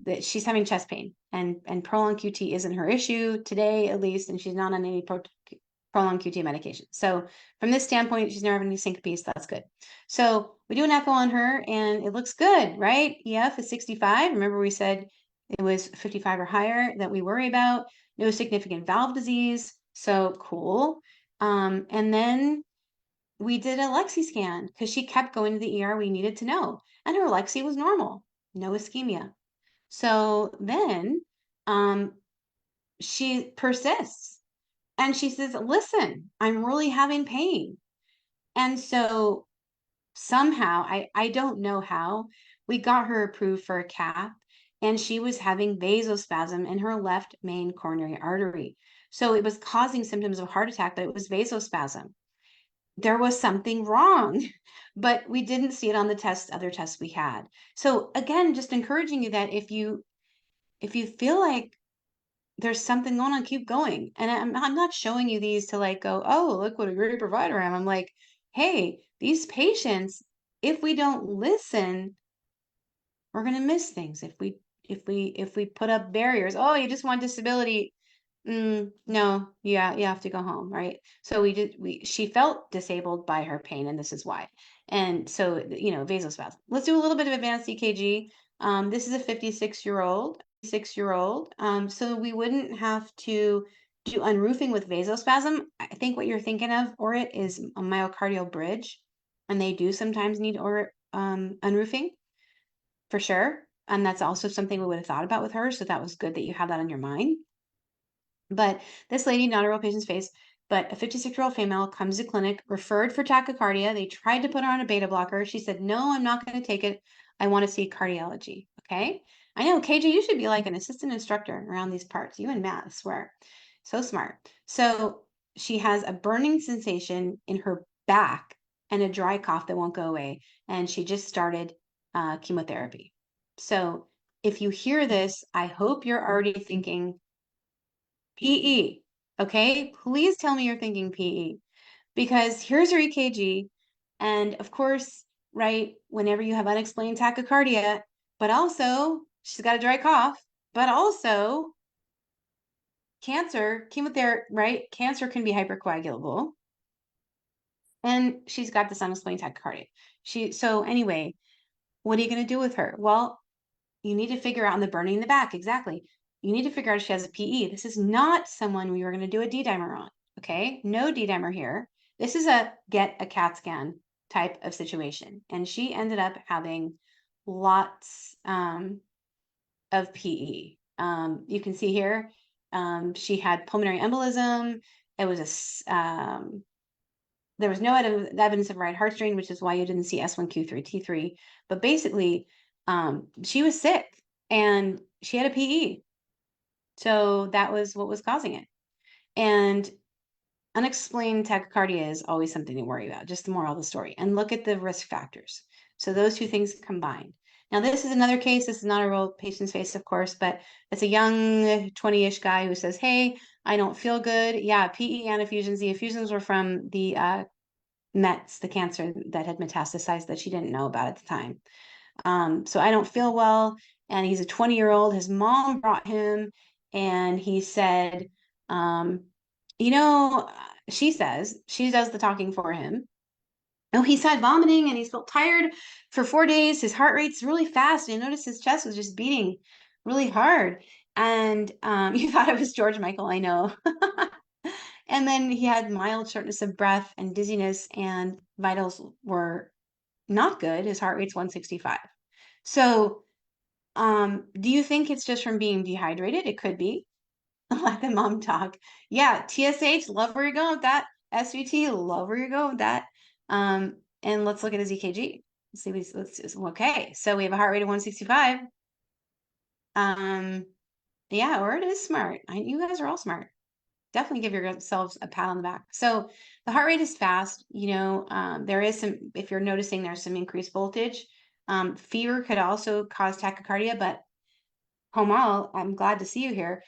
that she's having chest pain and prolonged QT isn't her issue today, at least, and she's not on any prolonged QT medication. So from this standpoint, she's never having any syncope, so that's good. So we do an echo on her and it looks good, right? EF is 65. Remember we said it was 55 or higher that we worry about. No significant valve disease. So cool. And then we did a Lexi scan because she kept going to the ER. We needed to know. And her Lexi was normal, no ischemia. So then she persists and she says, listen, I'm really having pain. And so somehow, I don't know how, we got her approved for a cath. and she was having vasospasm in her left main coronary artery. So it was causing symptoms of heart attack, but it was vasospasm. There was something wrong, but we didn't see it on the other tests we had. So again, just encouraging you that if you feel like there's something going on, keep going. And I'm not showing you these to like go, oh, look what a great provider I am. I'm like, hey, these patients, if we don't listen, we're going to miss things. If we put up barriers, oh, you just want disability. No, yeah, you have to go home, right? So she felt disabled by her pain, and this is why. And so, vasospasm. Let's do a little bit of advanced EKG. This is a 56-year-old, 6-year-old. So we wouldn't have to do unroofing with vasospasm. I think what you're thinking of, or it is a myocardial bridge, and they do sometimes need or unroofing for sure. And that's also something we would have thought about with her. So that was good that you have that on your mind. But this lady, not a real patient's face, but a 56-year-old female comes to clinic, referred for tachycardia. They tried to put her on a beta blocker. She said, no, I'm not going to take it. I want to see cardiology. Okay. I know, KJ, you should be like an assistant instructor around these parts. You and Matt, I swear. So smart. So she has a burning sensation in her back and a dry cough that won't go away. And she just started chemotherapy. So if you hear this, I hope you're already thinking PE. Okay, please tell me you're thinking PE, because here's your EKG. And of course, right, whenever you have unexplained tachycardia, but also she's got a dry cough, but also cancer, chemotherapy, right? Cancer can be hypercoagulable. And she's got this unexplained tachycardia. So anyway, what are you going to do with her? Well, you need to figure out on the burning in the back. Exactly. You need to figure out if she has a PE. This is not someone we were going to do a D-dimer on. Okay. No D-dimer here. This is a get a CAT scan type of situation. And she ended up having lots of PE. You can see here, she had pulmonary embolism. It was there was no evidence of right heart strain, which is why you didn't see S1Q3, T3. But basically, she was sick and she had a PE. So that was what was causing it. And unexplained tachycardia is always something to worry about, just the moral of the story. And look at the risk factors. So those two things combined. Now, this is another case. This is not a real patient's face, of course, but it's a young 20-ish guy who says, hey, I don't feel good. Yeah, PE and effusions. The effusions were from the Mets, the cancer that had metastasized that she didn't know about at the time. So I don't feel well. And he's a 20-year-old. His mom brought him, and he said, um, you know, she says, she does the talking for him. Oh, he's had vomiting and he's felt tired for 4 days. His heart rate's really fast. And I noticed his chest was just beating really hard. And you thought it was George Michael, I know. And then he had mild shortness of breath and dizziness, and vitals were not good. His heart rate's 165. So, do you think it's just from being dehydrated? It could be. Let the mom talk. Yeah, TSH, love where you're going with that. SVT, love where you're going with that. And let's look at his EKG. Let's see okay. So we have a heart rate of 165. Yeah, or it is smart. You guys are all smart. Definitely give yourselves a pat on the back. So the heart rate is fast. There is some, if you're noticing there's some increased voltage. Fever could also cause tachycardia, but Homal, I'm glad to see you here.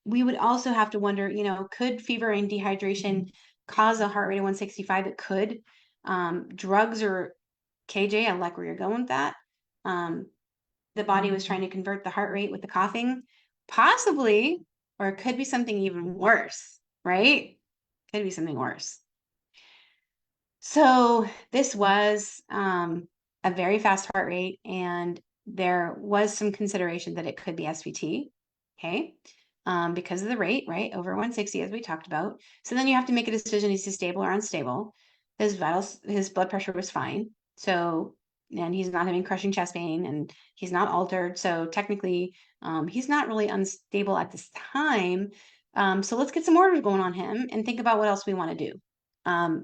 We would also have to wonder, could fever and dehydration cause a heart rate of 165? It could. Drugs or KJ, I like where you're going with that. The body was trying to convert the heart rate with the coughing, possibly, or it could be something even worse, right? Could be something worse. So this was a very fast heart rate, and there was some consideration that it could be SVT, okay, because of the rate, right, over 160, as we talked about. So then you have to make a decision: is he stable or unstable? His blood pressure was fine. So, and he's not having crushing chest pain, and he's not altered. So technically, he's not really unstable at this time. So let's get some orders going on him and think about what else we want to do.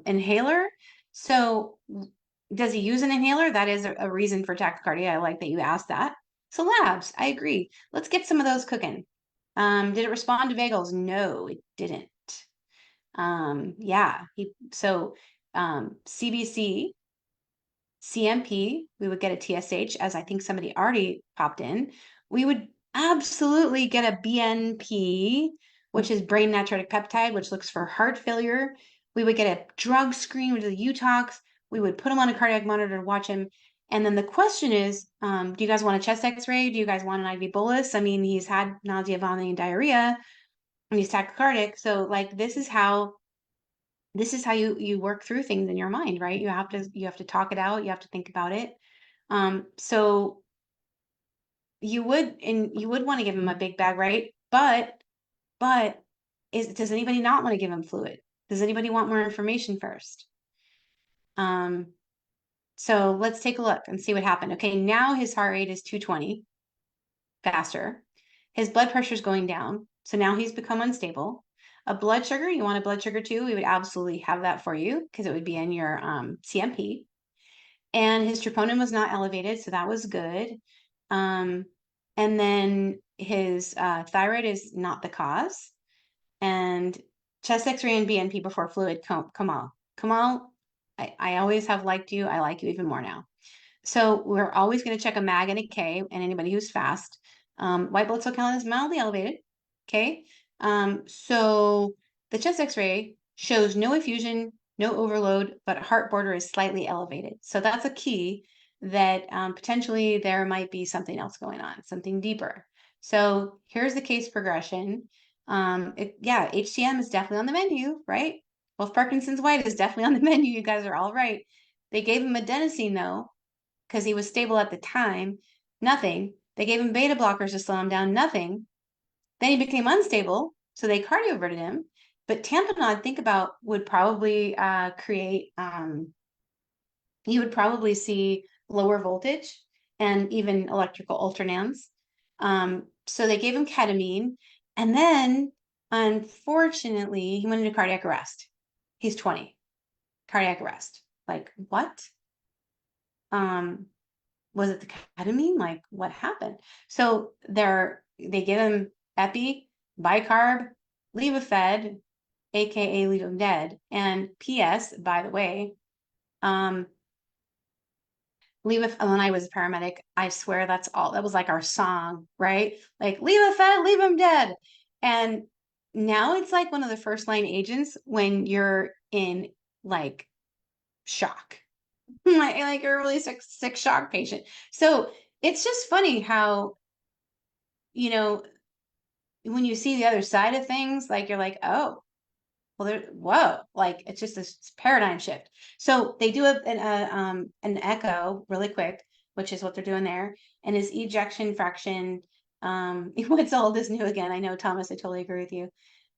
Inhaler. So does he use an inhaler? That is a reason for tachycardia. I like that you asked that. So labs, I agree. Let's get some of those cooking. Did it respond to vagals? No, it didn't. Yeah, CBC, CMP, we would get a TSH, as I think somebody already popped in. We would absolutely get a BNP, which is brain natriuretic peptide, which looks for heart failure. We would get a drug screen, which is a UTOX. We would put him on a cardiac monitor to watch him. And then the question is, do you guys want a chest x-ray? Do you guys want an IV bolus? I mean, he's had nausea, vomiting, and diarrhea, and he's tachycardic. So like this is how you work through things in your mind, right? You have to talk it out, you have to think about it. So you would want to give him a big bag, right? But does anybody not want to give him fluid? Does anybody want more information first? Um, so let's take a look and see what happened. Okay, now his heart rate is 220 faster. His blood pressure is going down. So now he's become unstable. A blood sugar, you want a blood sugar too? We would absolutely have that for you because it would be in your CMP. And his troponin was not elevated, so that was good. Um, and then his thyroid is not the cause. And chest X-ray and BNP before fluid. Kamal, I always have liked you. I like you even more now. So we're always going to check a MAG and a K and anybody who's fast. White blood cell count is mildly elevated. Okay. So the chest X-ray shows no effusion, no overload, but heart border is slightly elevated. So that's a key that potentially there might be something else going on, something deeper. So here's the case progression. Yeah, HCM is definitely on the menu, right? Well, if Parkinson's white is definitely on the menu, you guys are all right. They gave him adenosine though, because he was stable at the time. Nothing. They gave him beta blockers to slow him down. Nothing. Then he became unstable, so they cardioverted him. But tamponade, think about, would probably create. You would probably see lower voltage and even electrical alternans. So they gave him ketamine, and then unfortunately, he went into cardiac arrest. He's 20, cardiac arrest. Like what? Um, was it the ketamine? Like what happened? So they give him epi, bicarb, levofed, aka leave him dead. And PS, by the way, um, when I was a paramedic, I swear that was like our song, right? Like levofed, leave him dead. And now it's like one of the first line agents when you're in like shock. Like a really sick shock patient. So it's just funny how, you know, when you see the other side of things, like you're like, oh, well, whoa, like it's just this paradigm shift. So they do an echo really quick, which is what they're doing there, and his ejection fraction. What's old is new again. I know, Thomas. I totally agree with you.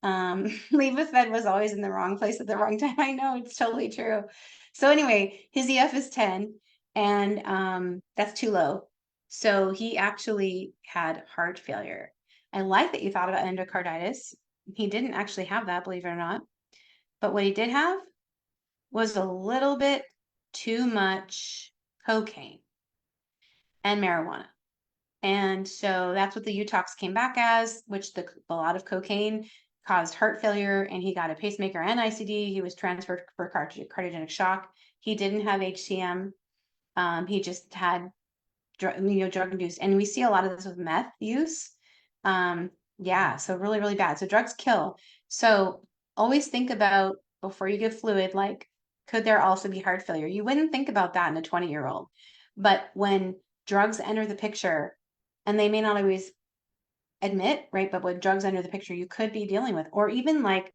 Levofed was always in the wrong place at the wrong time. I know it's totally true. So anyway, his EF is 10, and that's too low. So he actually had heart failure. I like that you thought about endocarditis. He didn't actually have that, believe it or not. But what he did have was a little bit too much cocaine and marijuana. And so that's what the UTOX came back as, which a lot of cocaine caused heart failure, and he got a pacemaker and ICD. He was transferred for cardiogenic shock. He didn't have HCM. He just had drug induced. And we see a lot of this with meth use. Yeah, so really, really bad. So drugs kill. So always think about before you give fluid, like, could there also be heart failure? You wouldn't think about that in a 20-year-old. But when drugs enter the picture, and they may not always admit, right? But when drugs enter the picture, you could be dealing with, or even like,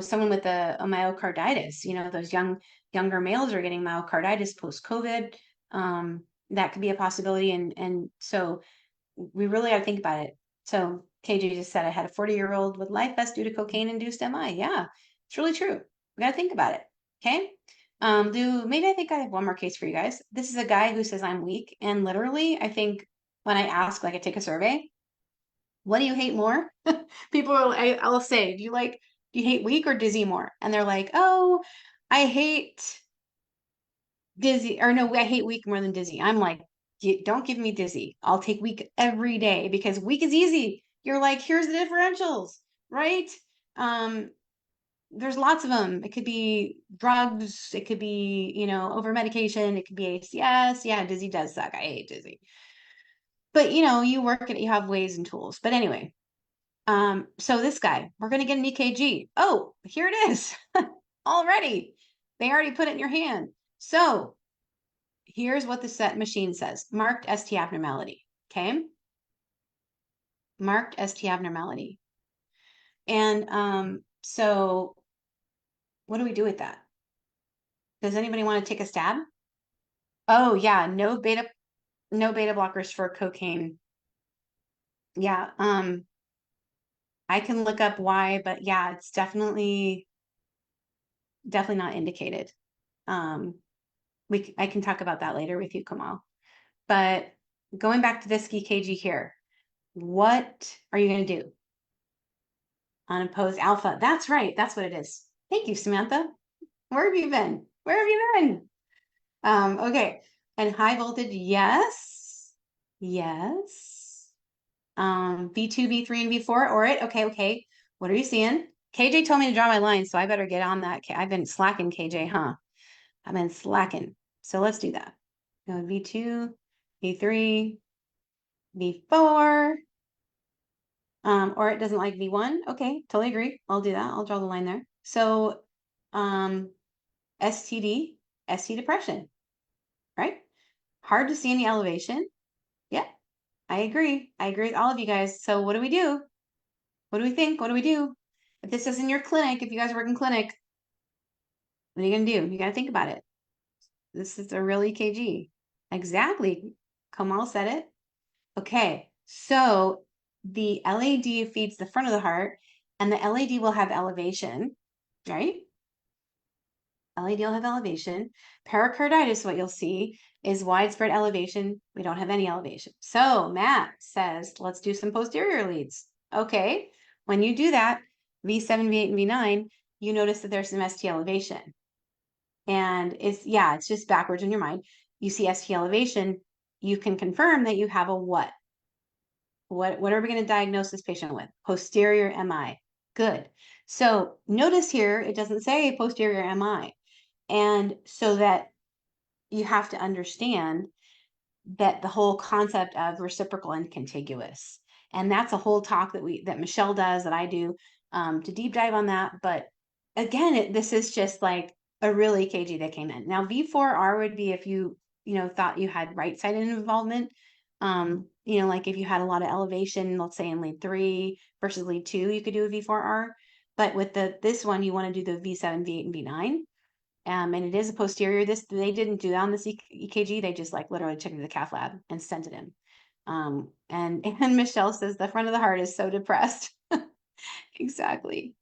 someone with a myocarditis, those younger males are getting myocarditis post-COVID. That could be a possibility. And so we really got to think about it. So KJ just said I had a 40-year-old with life vest due to cocaine-induced MI. Yeah, it's really true. We got to think about it. Okay. Maybe I think I have one more case for you guys. This is a guy who says I'm weak, and literally, I think when I ask, like, I take a survey, what do you hate more? I'll say, do you hate weak or dizzy more? And they're like, oh, I hate dizzy, or no, I hate weak more than dizzy. I'm like, Don't give me dizzy. I'll take weak every day because weak is easy. You're like, here's the differentials, right? Um, there's lots of them. It could be drugs, it could be, over medication, it could be ACS. Yeah, dizzy does suck. I hate dizzy. But you work it, you have ways and tools. But anyway, so this guy, we're gonna get an EKG. Oh, here it is. Already. They already put it in your hand. So here's what the set machine says. Marked ST abnormality. Okay. Marked ST abnormality. And so what do we do with that? Does anybody want to take a stab? Oh yeah, no beta blockers for cocaine. Yeah, I can look up why, but yeah, it's definitely not indicated. Um, I can talk about that later with you, Kamal. But going back to this EKG here, what are you going to do? Unopposed alpha. That's right. That's what it is. Thank you, Samantha. Where have you been? Where have you been? Okay. And high voltage, yes. Yes. V2, V3, and V4, or it. Okay, okay. What are you seeing? KJ told me to draw my line, so I better get on that. I've been slacking, KJ, huh? I've been slacking. So let's do that. Go V2, V3, V4. Or it doesn't like V1. Okay, totally agree. I'll do that. I'll draw the line there. So STD, ST depression, right? Hard to see any elevation. Yeah, I agree. I agree with all of you guys. So what do we do? What do we think? What do we do? If this is in your clinic, if you guys work in clinic, what are you gonna do? You gotta think about it. This is a real EKG. Exactly. Kamal said it. Okay, so the LAD feeds the front of the heart, and the LAD will have elevation, right? LAD will have elevation. Pericarditis, what you'll see is widespread elevation. We don't have any elevation. So Matt says, let's do some posterior leads. Okay, when you do that, V7, V8, and V9, you notice that there's some ST elevation. And it's just backwards in your mind. You see ST elevation, you can confirm that you have a what? What are we going to diagnose this patient with? Posterior MI. Good. So notice here, it doesn't say posterior MI. And so that you have to understand that the whole concept of reciprocal and contiguous. And that's a whole talk that Michelle does, that I do, to deep dive on that. But again, this is just like a real EKG that came in. Now, V4R would be if you thought you had right-sided involvement. Like if you had a lot of elevation, let's say in lead 3 versus lead 2, you could do a V4R. But with this one, you want to do the V7, V8, and V9. And it is a posterior. They didn't do that on this EKG. They just like literally took it to the cath lab and sent it in. And Michelle says the front of the heart is so depressed. Exactly.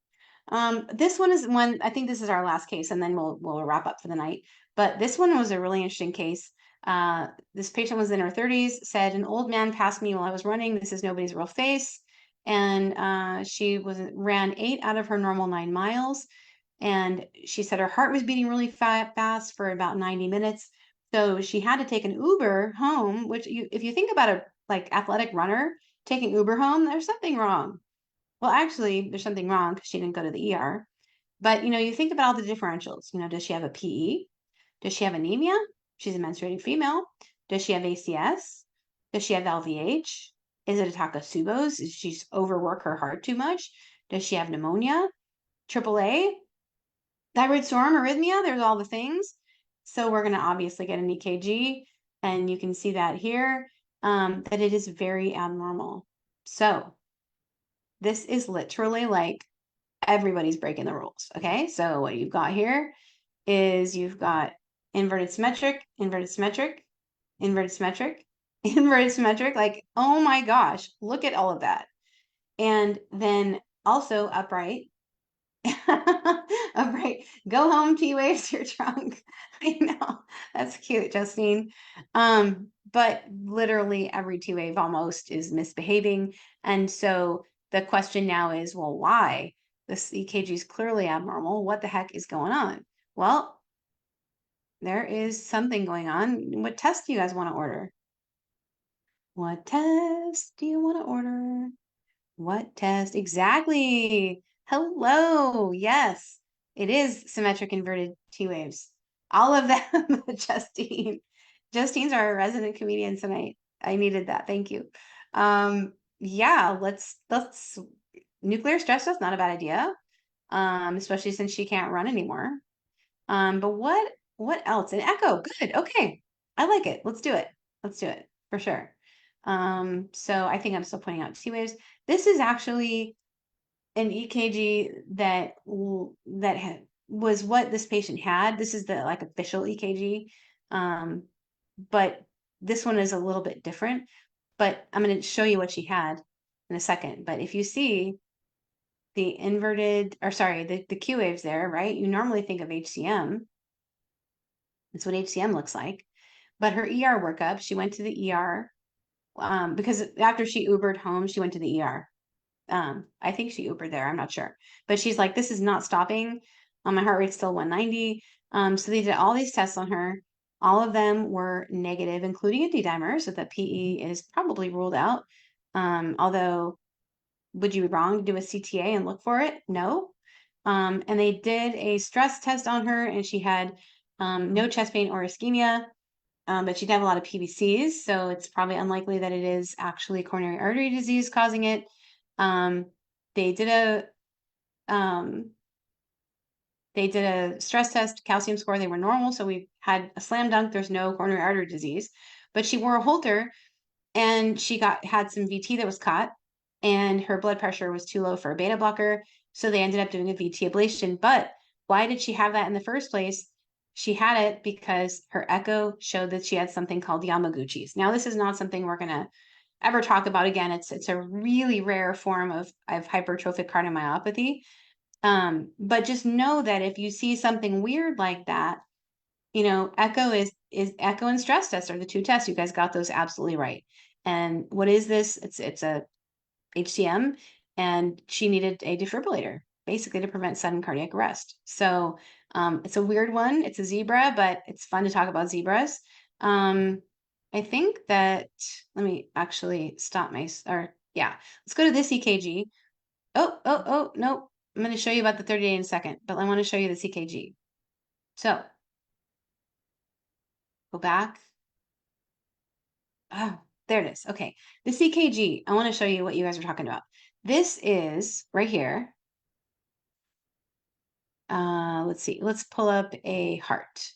This one is one, I think this is our last case, and then we'll wrap up for the night. But this one was a really interesting case. This patient was in her 30s, said an old man passed me while I was running. This is nobody's real face. And she ran 8 out of her normal 9 miles. And she said her heart was beating really fast for about 90 minutes. So she had to take an Uber home, which if you think about a like athletic runner taking Uber home, there's something wrong. Well, actually, there's something wrong because she didn't go to the ER. But you think about all the differentials. Does she have a PE? Does she have anemia? She's a menstruating female. Does she have ACS? Does she have LVH? Is it a Takotsubo's? Does she overwork her heart too much? Does she have pneumonia? AAA? Thyroid storm, arrhythmia, there's all the things. So we're going to obviously get an EKG, and you can see that here, that it is very abnormal. So this is literally like everybody's breaking the rules. Okay, so what you've got here is you've got inverted symmetric, inverted symmetric, inverted symmetric, inverted symmetric. Like, oh my gosh, look at all of that. And then also upright, upright. Go home, T waves your trunk. I know, that's cute, Justine. But literally every T wave almost is misbehaving. And so the question now is, well, why? This EKG is clearly abnormal. What the heck is going on? Well, there is something going on. What test do you guys want to order? What test do you want to order? What test? Exactly. Hello. Yes, it is symmetric inverted T waves. All of them, Justine. Justine's our resident comedian tonight. I needed that. Thank you. Yeah, let's nuclear stress test, not a bad idea. Especially since she can't run anymore. But what else? An echo. Good. Okay. I like it. Let's do it. Let's do it for sure. So I think I'm still pointing out T waves. This is actually an EKG was what this patient had. This is the like official EKG. Um, but this one is a little bit different. But I'm going to show you what she had in a second. But if you see the inverted, or sorry, the Q waves there, right? You normally think of HCM. That's what HCM looks like. But her ER workup, she went to the ER because after she Ubered home, she went to the ER. I think she Ubered there. I'm not sure. But she's like, this is not stopping. My heart rate's still 190. So they did all these tests on her. All of them were negative, including a D-dimer, so that PE is probably ruled out. Although, would you be wrong to do a CTA and look for it? No. And they did a stress test on her, and she had no chest pain or ischemia, but she'd have a lot of PVCs, so it's probably unlikely that it is actually coronary artery disease causing it. Um, they did a um, they did a stress test, calcium score, they were normal, so we had a slam dunk, there's no coronary artery disease. But she wore a Holter and she had some VT that was caught, and her blood pressure was too low for a beta blocker, so they ended up doing a VT ablation. But why did she have that in the first place? She had it because her echo showed that she had something called Yamaguchi's. Now, this is not something we're gonna ever talk about again. It's a really rare form of hypertrophic cardiomyopathy. But just know that if you see something weird like that, echo is echo and stress test are the two tests. You guys got those absolutely right. And what is this? It's a HCM, and she needed a defibrillator basically to prevent sudden cardiac arrest. So it's a weird one. It's a zebra, but it's fun to talk about zebras. I think that let me actually stop or yeah, let's go to this EKG. Oh, no. I'm going to show you about the 30-day in a second, but I want to show you the EKG. So go back. Oh, there it is. Okay. The EKG, I want to show you what you guys are talking about. This is right here. Let's see. Let's pull up a heart.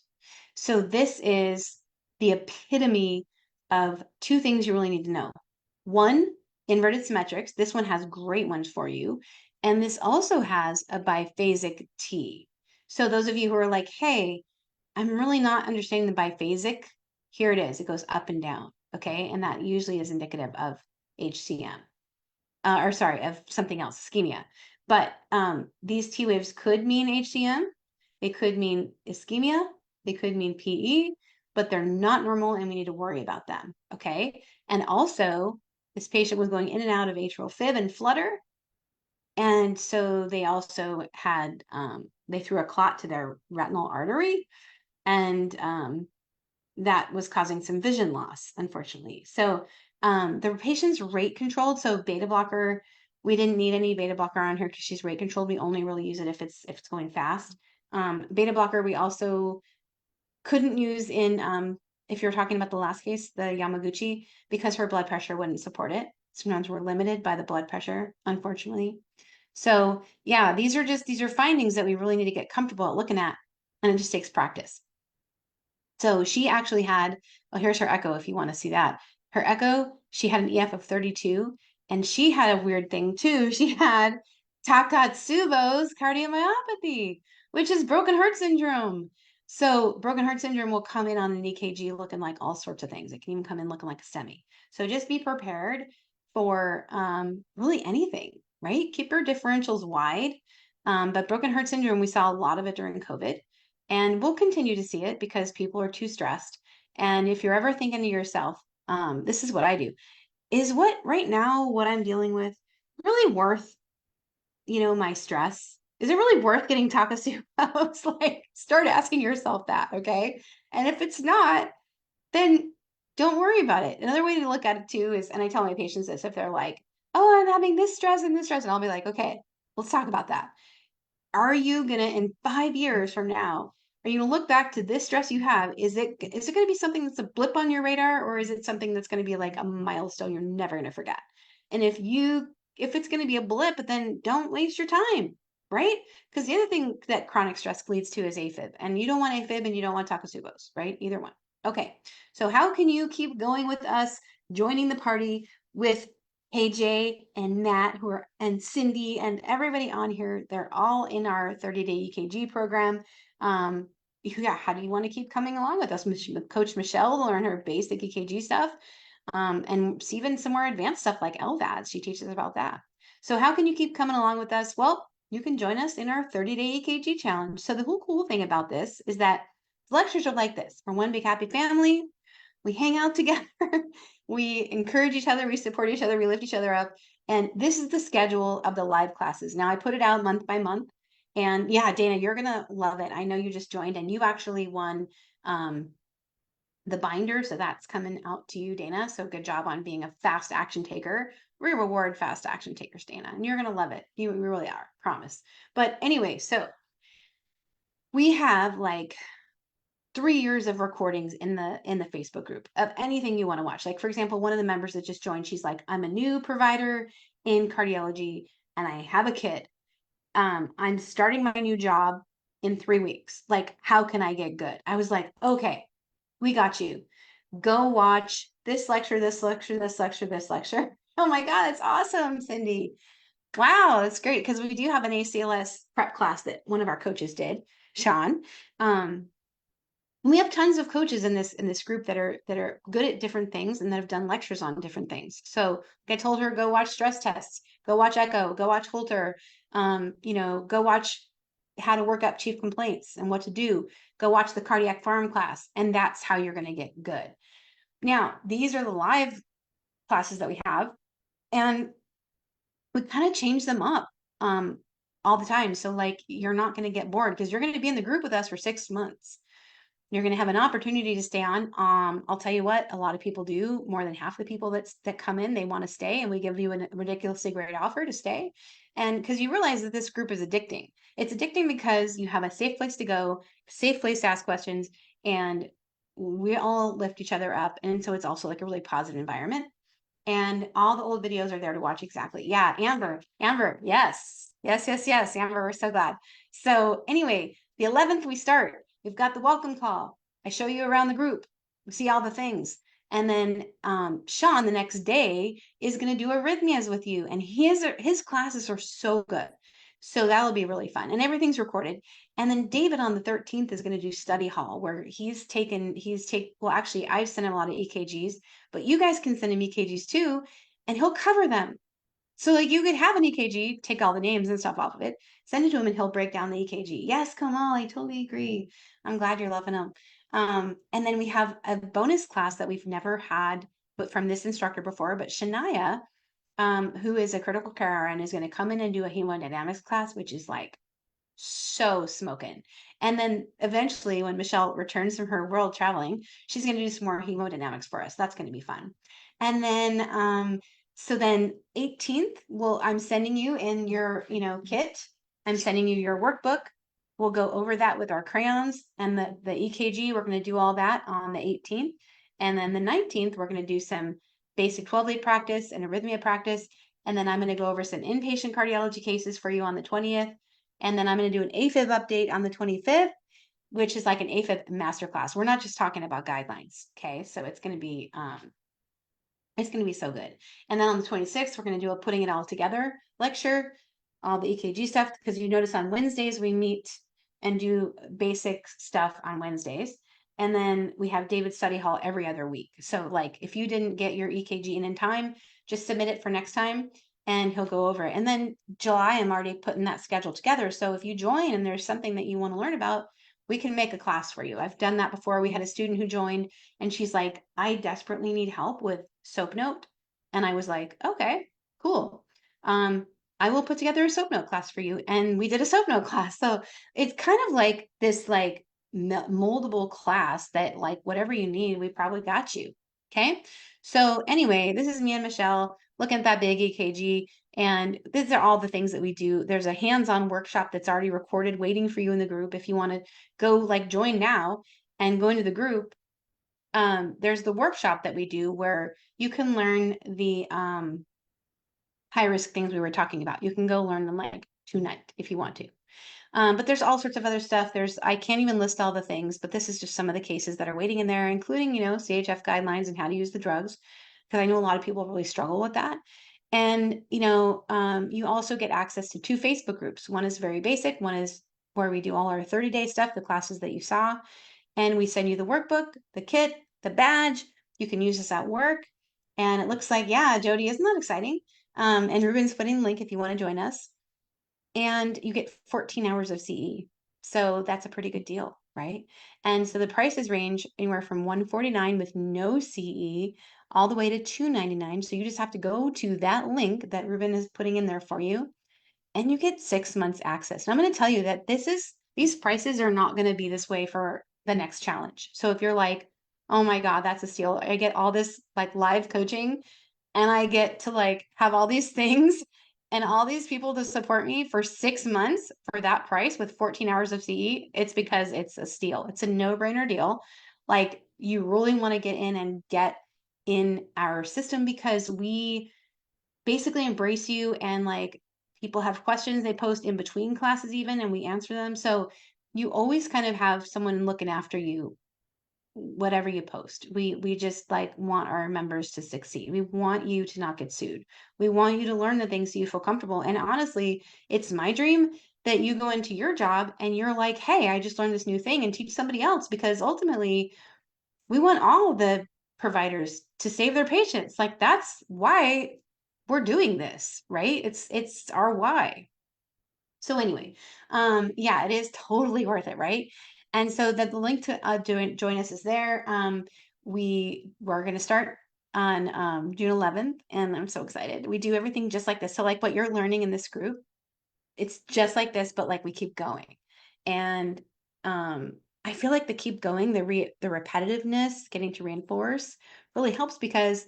So this is the epitome of two things you really need to know. One, inverted symmetrics. This one has great ones for you. And this also has a biphasic T. So those of you who are like, hey, I'm really not understanding the biphasic, here it is. It goes up and down. Okay. And that usually is indicative of HCM. Or sorry, of something else, ischemia. But these T waves could mean HCM, they could mean ischemia, they could mean PE, but they're not normal and we need to worry about them. Okay. And also, this patient was going in and out of atrial fib and flutter. And so they also had, they threw a clot to their retinal artery. And that was causing some vision loss, unfortunately. So the patient's rate controlled. So beta blocker, we didn't need any beta blocker on her because she's rate controlled. We only really use it if it's going fast. Beta blocker, we also couldn't use in if you're talking about the last case, the Yamaguchi, because her blood pressure wouldn't support it. Sometimes we're limited by the blood pressure, unfortunately. So yeah, these are findings that we really need to get comfortable at looking at, and it just takes practice. So she actually had, well, here's her echo if you want to see that. Her echo, she had an EF of 32, and she had a weird thing too. She had Takotsubo's cardiomyopathy, which is broken heart syndrome. So broken heart syndrome will come in on an EKG looking like all sorts of things. It can even come in looking like a STEMI. So just be prepared for really anything, right? Keep your differentials wide. But broken heart syndrome, we saw a lot of it during COVID. And we'll continue to see it because people are too stressed. And if you're ever thinking to yourself, this is what I do, is what right now, what I'm dealing with really worth, my stress? Is it really worth getting Takasubo? Like, start asking yourself that, okay? And if it's not, then don't worry about it. Another way to look at it too is, and I tell my patients this, if they're like, oh, I'm having this stress and this stress, and I'll be like, okay, let's talk about that. Are you gonna, in 5 years from now, are you gonna look back to this stress you have? Is it gonna be something that's a blip on your radar, or is it something that's gonna be like a milestone you're never gonna forget? And if it's gonna be a blip, then don't waste your time, right? Because the other thing that chronic stress leads to is AFib, and you don't want AFib and you don't want Takotsubo's, right? Either one. Okay, so how can you keep going with us, joining the party with AJ and Matt, and Cindy and everybody on here? They're all in our 30-day EKG program. Yeah, how do you want to keep coming along with us? Coach Michelle will learn her basic EKG stuff, and even some more advanced stuff like LVADs. She teaches about that. So how can you keep coming along with us? Well, you can join us in our 30-day EKG challenge. So the whole cool thing about this is that lectures are like this. We're one big happy family. We hang out together. We encourage each other. We support each other. We lift each other up. And this is the schedule of the live classes. Now I put it out month by month. And yeah, Dana, you're going to love it. I know you just joined and you actually won the binder. So that's coming out to you, Dana. So good job on being a fast action taker. We reward fast action takers, Dana, and you're going to love it. You really are, promise. But anyway, so we have like 3 years of recordings in the Facebook group of anything you want to watch. Like, for example, one of the members that just joined, she's like, I'm a new provider in cardiology and I have a kid. I'm starting my new job in 3 weeks. Like, how can I get good? I was like, okay, we got you. Go watch this lecture, this lecture, this lecture, this lecture. Oh my God, it's awesome, Cindy. Wow, that's great. Because we do have an ACLS prep class that one of our coaches did, Sean. We have tons of coaches in this group that are good at different things and that have done lectures on different things. So like I told her, go watch stress tests, go watch echo, go watch Holter, go watch how to work up chief complaints and what to do, go watch the cardiac farm class, and that's how you're going to get good. Now, these are the live classes that we have, and we kind of change them up all the time. So like you're not going to get bored because you're going to be in the group with us for 6 months. You're going to have an opportunity to stay on. I'll tell you what, a lot of people do. More than half the people that come in, they want to stay, and we give you a ridiculously great offer to stay. And because you realize that this group is addicting. It's addicting because you have a safe place to go, safe place to ask questions, and we all lift each other up. And so it's also like a really positive environment. And all the old videos are there to watch. Exactly. Yeah, Amber, yes. Yes. Amber, we're so glad. So anyway, the 11th we start. We've got the welcome call. I show you around the group. We see all the things. And then Sean the next day is going to do arrhythmias with you. And his classes are so good. So that'll be really fun. And everything's recorded. And then David on the 13th is going to do study hall where well, actually, I've sent him a lot of EKGs, but you guys can send him EKGs too, and he'll cover them. So like you could have an EKG, take all the names and stuff off of it, send it to him, and he'll break down the EKG. Yes, Kamal, I totally agree. I'm glad you're loving him. And then we have a bonus class that we've never had, but from this instructor before, but Shania, who is a critical care RN, is going to come in and do a hemodynamics class, which is like so smoking. And then eventually, when Michelle returns from her world traveling, she's going to do some more hemodynamics for us. That's going to be fun. And then, so then 18th, well, I'm sending you in your, kit. I'm sending you your workbook. We'll go over that with our crayons and the EKG. We're going to do all that on the 18th. And then the 19th, we're going to do some basic 12-lead practice and arrhythmia practice. And then I'm going to go over some inpatient cardiology cases for you on the 20th. And then I'm going to do an AFib update on the 25th, which is like an AFib masterclass. We're not just talking about guidelines. Okay. So it's going to be so good. And then on the 26th, we're going to do a putting it all together lecture, all the EKG stuff, because you notice on Wednesdays, we meet and do basic stuff on Wednesdays. And then we have David study hall every other week. So like if you didn't get your EKG in time, just submit it for next time and he'll go over it. And then July, I'm already putting that schedule together. So if you join and there's something that you want to learn about, we can make a class for you. I've done that before. We had a student who joined and she's like, I desperately need help with soap note. And I was like, okay, cool. I will put together a soap note class for you. And we did a soap note class. So it's kind of like this like moldable class that like whatever you need, we probably got you. Okay. So anyway, this is me and Michelle looking at that big EKG. And these are all the things that we do. There's a hands-on workshop that's already recorded waiting for you in the group. If you want to go like join now and go into the group, there's the workshop that we do where you can learn the high risk things we were talking about. You can go learn them like tonight if you want to. But there's all sorts of other stuff. I can't even list all the things, but this is just some of the cases that are waiting in there, including, CHF guidelines and how to use the drugs, because I know a lot of people really struggle with that. And, you also get access to two Facebook groups. One is very basic. One is where we do all our 30-day stuff, the classes that you saw. And we send you the workbook, the kit, the badge. You can use this at work. And it looks like, yeah, Jody, isn't that exciting? And Ruben's putting the link if you want to join us. And you get 14 hours of CE. So that's a pretty good deal, right? And so the prices range anywhere from $149 with no CE all the way to $299. So you just have to go to that link that Ruben is putting in there for you, and you get 6 months access. And I'm going to tell you that these prices are not going to be this way for the next challenge. So if you're like, oh my God, that's a steal. I get all this like live coaching and I get to like have all these things and all these people to support me for 6 months for that price with 14 hours of CE, it's because it's a steal. It's a no-brainer deal. Like you really want to get in and get in our system because we basically embrace you, and like people have questions they post in between classes even and we answer them. So you always kind of have someone looking after you whatever you post. We just like want our members to succeed. We want you to not get sued. We want you to learn the things so you feel comfortable. And honestly, it's my dream that you go into your job and you're like, hey, I just learned this new thing and teach somebody else, because ultimately we want all the providers to save their patients. Like that's why we're doing this, right? It's our why. So anyway, yeah, it is totally worth it, right? And so the link to join us is there. We're going to start on June 11th, and I'm so excited. We do everything just like this. So like what you're learning in this group, it's just like this, but like we keep going. And I feel like the keep going, the repetitiveness, getting to reinforce really helps because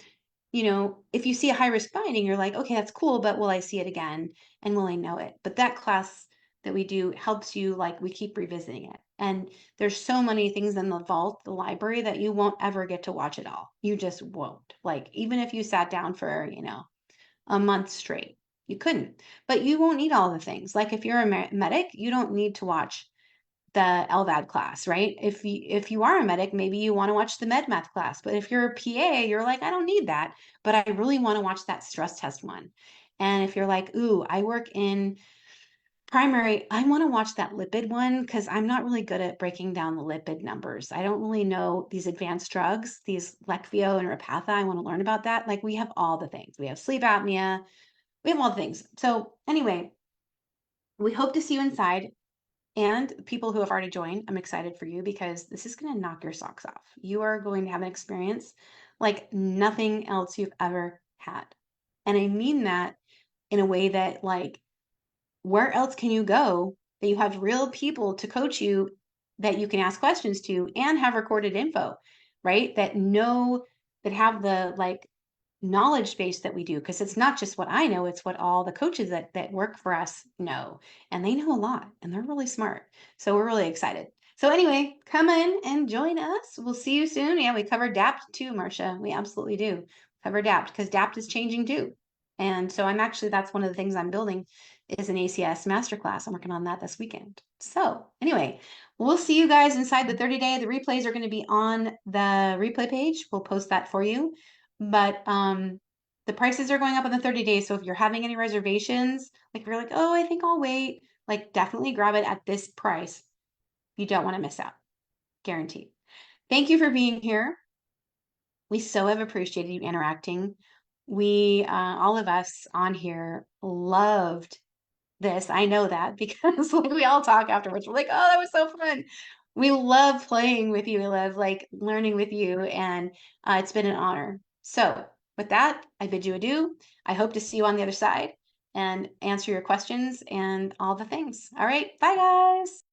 if you see a high risk finding, you're like, okay, that's cool, but will I see it again? And will I know it? But that class that we do helps you, like, we keep revisiting it. And there's so many things in the vault, the library, that you won't ever get to watch it all. You just won't. Like, even if you sat down for, a month straight, you couldn't. But you won't need all the things. Like, if you're a medic, you don't need to watch the LVAD class, right? If you are a medic, maybe you want to watch the med math class. But if you're a PA, you're like, I don't need that, but I really want to watch that stress test one. And if you're like, ooh, I work in primary, I want to watch that lipid one because I'm not really good at breaking down the lipid numbers. I don't really know these advanced drugs, these Leqvio and Repatha. I want to learn about that. Like we have all the things. We have sleep apnea. We have all the things. So anyway, we hope to see you inside. And people who have already joined, I'm excited for you because this is going to knock your socks off. You are going to have an experience like nothing else you've ever had. And I mean that in a way that, like, where else can you go that you have real people to coach you that you can ask questions to and have recorded info, right? That have the like knowledge base that we do, because it's not just what I know, it's what all the coaches that work for us know, and they know a lot and they're really smart. So we're really excited. So anyway, come in and join us. We'll see you soon. Yeah, we covered DAPT too, Marcia. We absolutely do cover DAPT because DAPT is changing too. And so that's one of the things I'm building is an ACS masterclass. I'm working on that this weekend. So anyway, we'll see you guys inside the 30-day. The replays are going to be on the replay page. We'll post that for you. But the prices are going up on the 30 days. So if you're having any reservations, like if you're like, oh, I think I'll wait, like definitely grab it at this price. You don't want to miss out. Guaranteed. Thank you for being here. We so have appreciated you interacting. We, all of us on here loved this. I know that because like we all talk afterwards. We're like, oh, that was so fun. We love playing with you. We love like learning with you, and it's been an honor. So with that, I bid you adieu. I hope to see you on the other side and answer your questions and all the things. All right, bye guys.